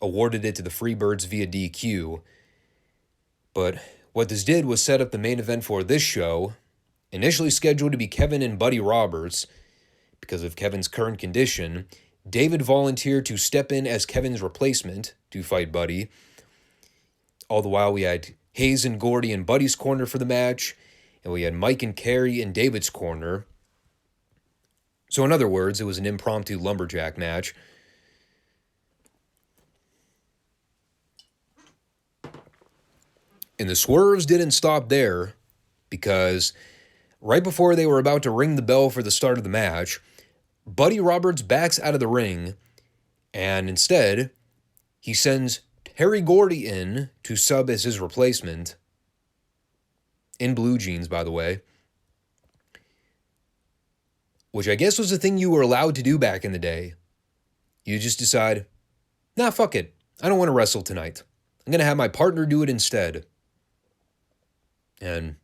awarded it to the Freebirds via DQ. But what this did was set up the main event for this show, initially scheduled to be Kevin and Buddy Roberts. Because of Kevin's current condition, David volunteered to step in as Kevin's replacement to fight Buddy. All the while, we had Hayes and Gordy in Buddy's corner for the match, and we had Mike and Kerry in David's corner. So in other words, it was an impromptu lumberjack match. And the swerves didn't stop there, because right before they were about to ring the bell for the start of the match, Buddy Roberts backs out of the ring, and instead, he sends Harry Gordy in to sub as his replacement, in blue jeans, by the way, which I guess was the thing you were allowed to do back in the day. You just decide, nah, fuck it. I don't want to wrestle tonight. I'm going to have my partner do it instead. And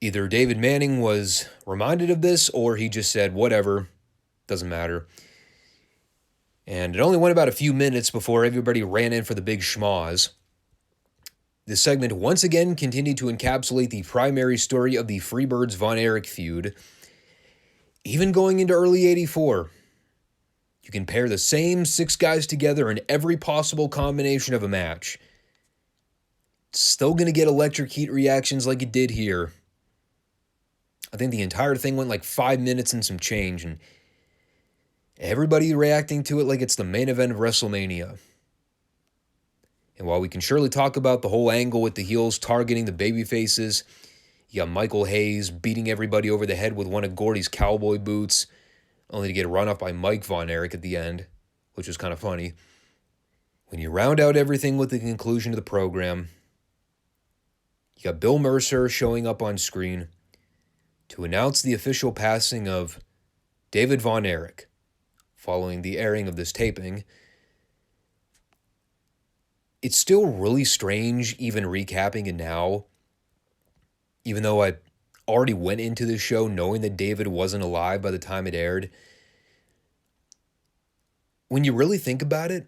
either David Manning was reminded of this or he just said, whatever, doesn't matter. And it only went about a few minutes before everybody ran in for the big schmoz. This segment once again continued to encapsulate the primary story of the Freebirds Von Erich feud. Even going into early 84, you can pair the same 6 guys together in every possible combination of a match. It's still going to get electric heat reactions like it did here. I think the entire thing went like 5 minutes and some change, and everybody reacting to it like it's the main event of WrestleMania. And while we can surely talk about the whole angle with the heels targeting the babyfaces, you got Michael Hayes beating everybody over the head with one of Gordy's cowboy boots, only to get run off by Mike Von Erich at the end, which was kind of funny. When you round out everything with the conclusion of the program, you got Bill Mercer showing up on screen to announce the official passing of David Von Erich following the airing of this taping. It's still really strange even recapping it now, even though I already went into the show knowing that David wasn't alive by the time it aired. When you really think about it,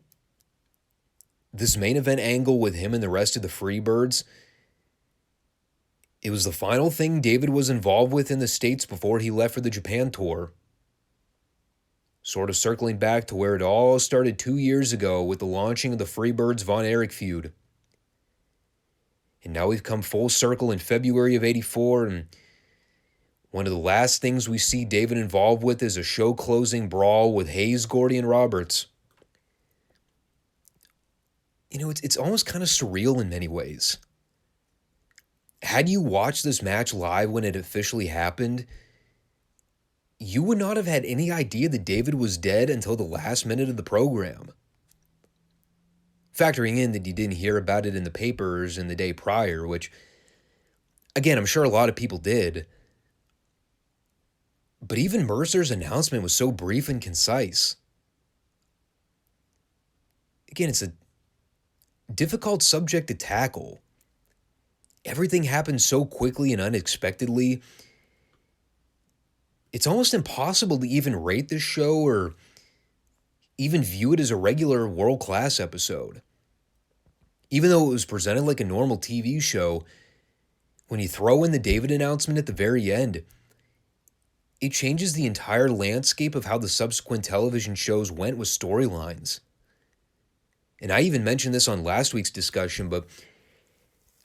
this main event angle with him and the rest of the Freebirds, it was the final thing David was involved with in the States before he left for the Japan tour. Sort of circling back to where it all started 2 years ago with the launching of the Freebirds Von Erich feud. And now we've come full circle in February of 84, and one of the last things we see David involved with is a show-closing brawl with Hayes, Gordy, and Roberts. You know, it's almost kind of surreal in many ways. Had you watched this match live when it officially happened, you would not have had any idea that David was dead until the last minute of the program. Factoring in that you didn't hear about it in the papers in the day prior, which, again, I'm sure a lot of people did. But even Mercer's announcement was so brief and concise. Again, it's a difficult subject to tackle. Everything happened so quickly and unexpectedly. It's almost impossible to even rate this show or even view it as a regular world-class episode. Even though it was presented like a normal TV show, when you throw in the David announcement at the very end, it changes the entire landscape of how the subsequent television shows went with storylines. And I even mentioned this on last week's discussion, but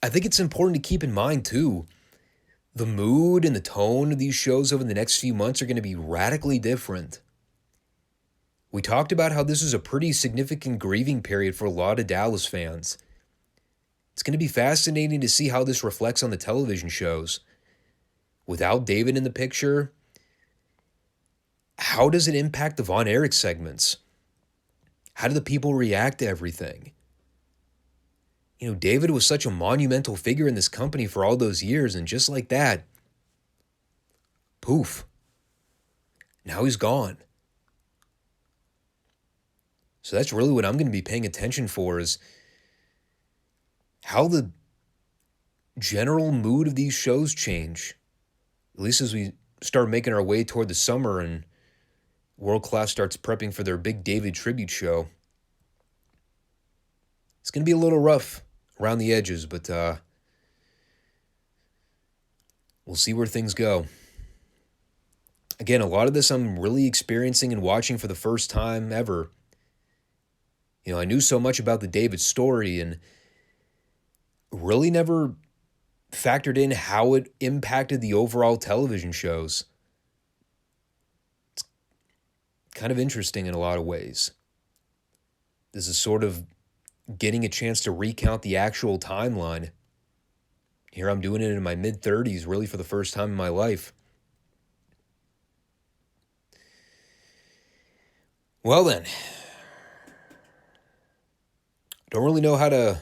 I think it's important to keep in mind too, the mood and the tone of these shows over the next few months are going to be radically different. We talked about how this is a pretty significant grieving period for a lot of Dallas fans. It's going to be fascinating to see how this reflects on the television shows. Without David in the picture, how does it impact the Von Erich segments? How do the people react to everything? You know, David was such a monumental figure in this company for all those years, and just like that, poof, now he's gone. So that's really what I'm going to be paying attention for, is how the general mood of these shows change, at least as we start making our way toward the summer and World Class starts prepping for their big David tribute show. It's going to be a little rough around the edges, but we'll see where things go. Again, a lot of this I'm really experiencing and watching for the first time ever. You know, I knew so much about the David story and really never factored in how it impacted the overall television shows. It's kind of interesting in a lot of ways. This is sort of getting a chance to recount the actual timeline. Here I'm doing it in my mid-30s, really for the first time in my life. Well then, don't really know how to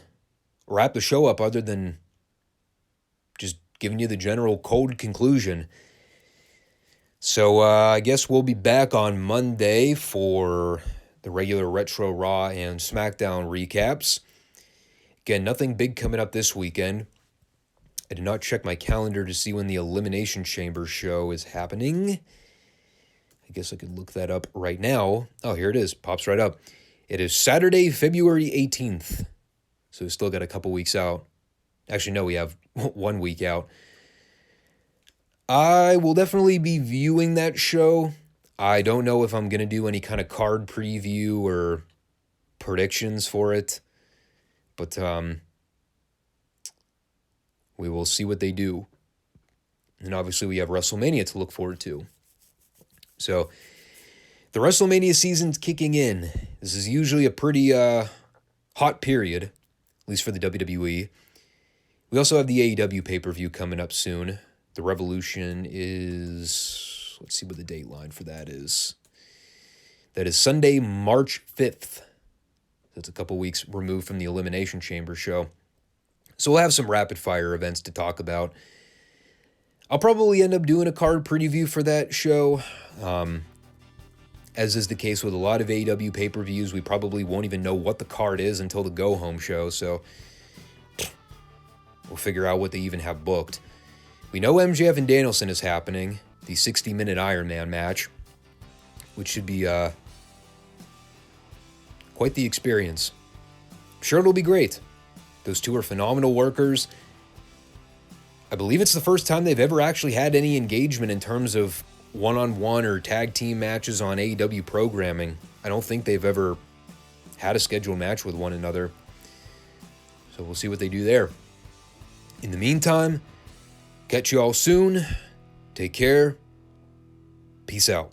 wrap the show up other than just giving you the general cold conclusion. So I guess we'll be back on Monday for the regular Retro Raw and SmackDown recaps. Again, nothing big coming up this weekend. I did not check my calendar to see when the Elimination Chamber show is happening. I guess I could look that up right now. Oh, here it is. Pops right up. It is Saturday, February 18th. So we still got a couple weeks out. Actually, no, we have 1 week out. I will definitely be viewing that show. I don't know if I'm going to do any kind of card preview or predictions for it. But we will see what they do. And obviously we have WrestleMania to look forward to. So the WrestleMania season's kicking in. This is usually a pretty hot period, at least for the WWE. We also have the AEW pay-per-view coming up soon. The Revolution is, let's see what the date line for that is. That is Sunday, March 5th. That's a couple weeks removed from the Elimination Chamber show. So we'll have some rapid-fire events to talk about. I'll probably end up doing a card preview for that show. As is the case with a lot of AEW pay-per-views, we probably won't even know what the card is until the go-home show, so we'll figure out what they even have booked. We know MJF and Danielson is happening, the 60-minute Iron Man match, which should be quite the experience. I'm sure it'll be great. Those two are phenomenal workers. I believe it's the first time they've ever actually had any engagement in terms of one-on-one or tag team matches on AEW programming. I don't think they've ever had a scheduled match with one another. So we'll see what they do there. In the meantime, catch you all soon. Take care. Peace out.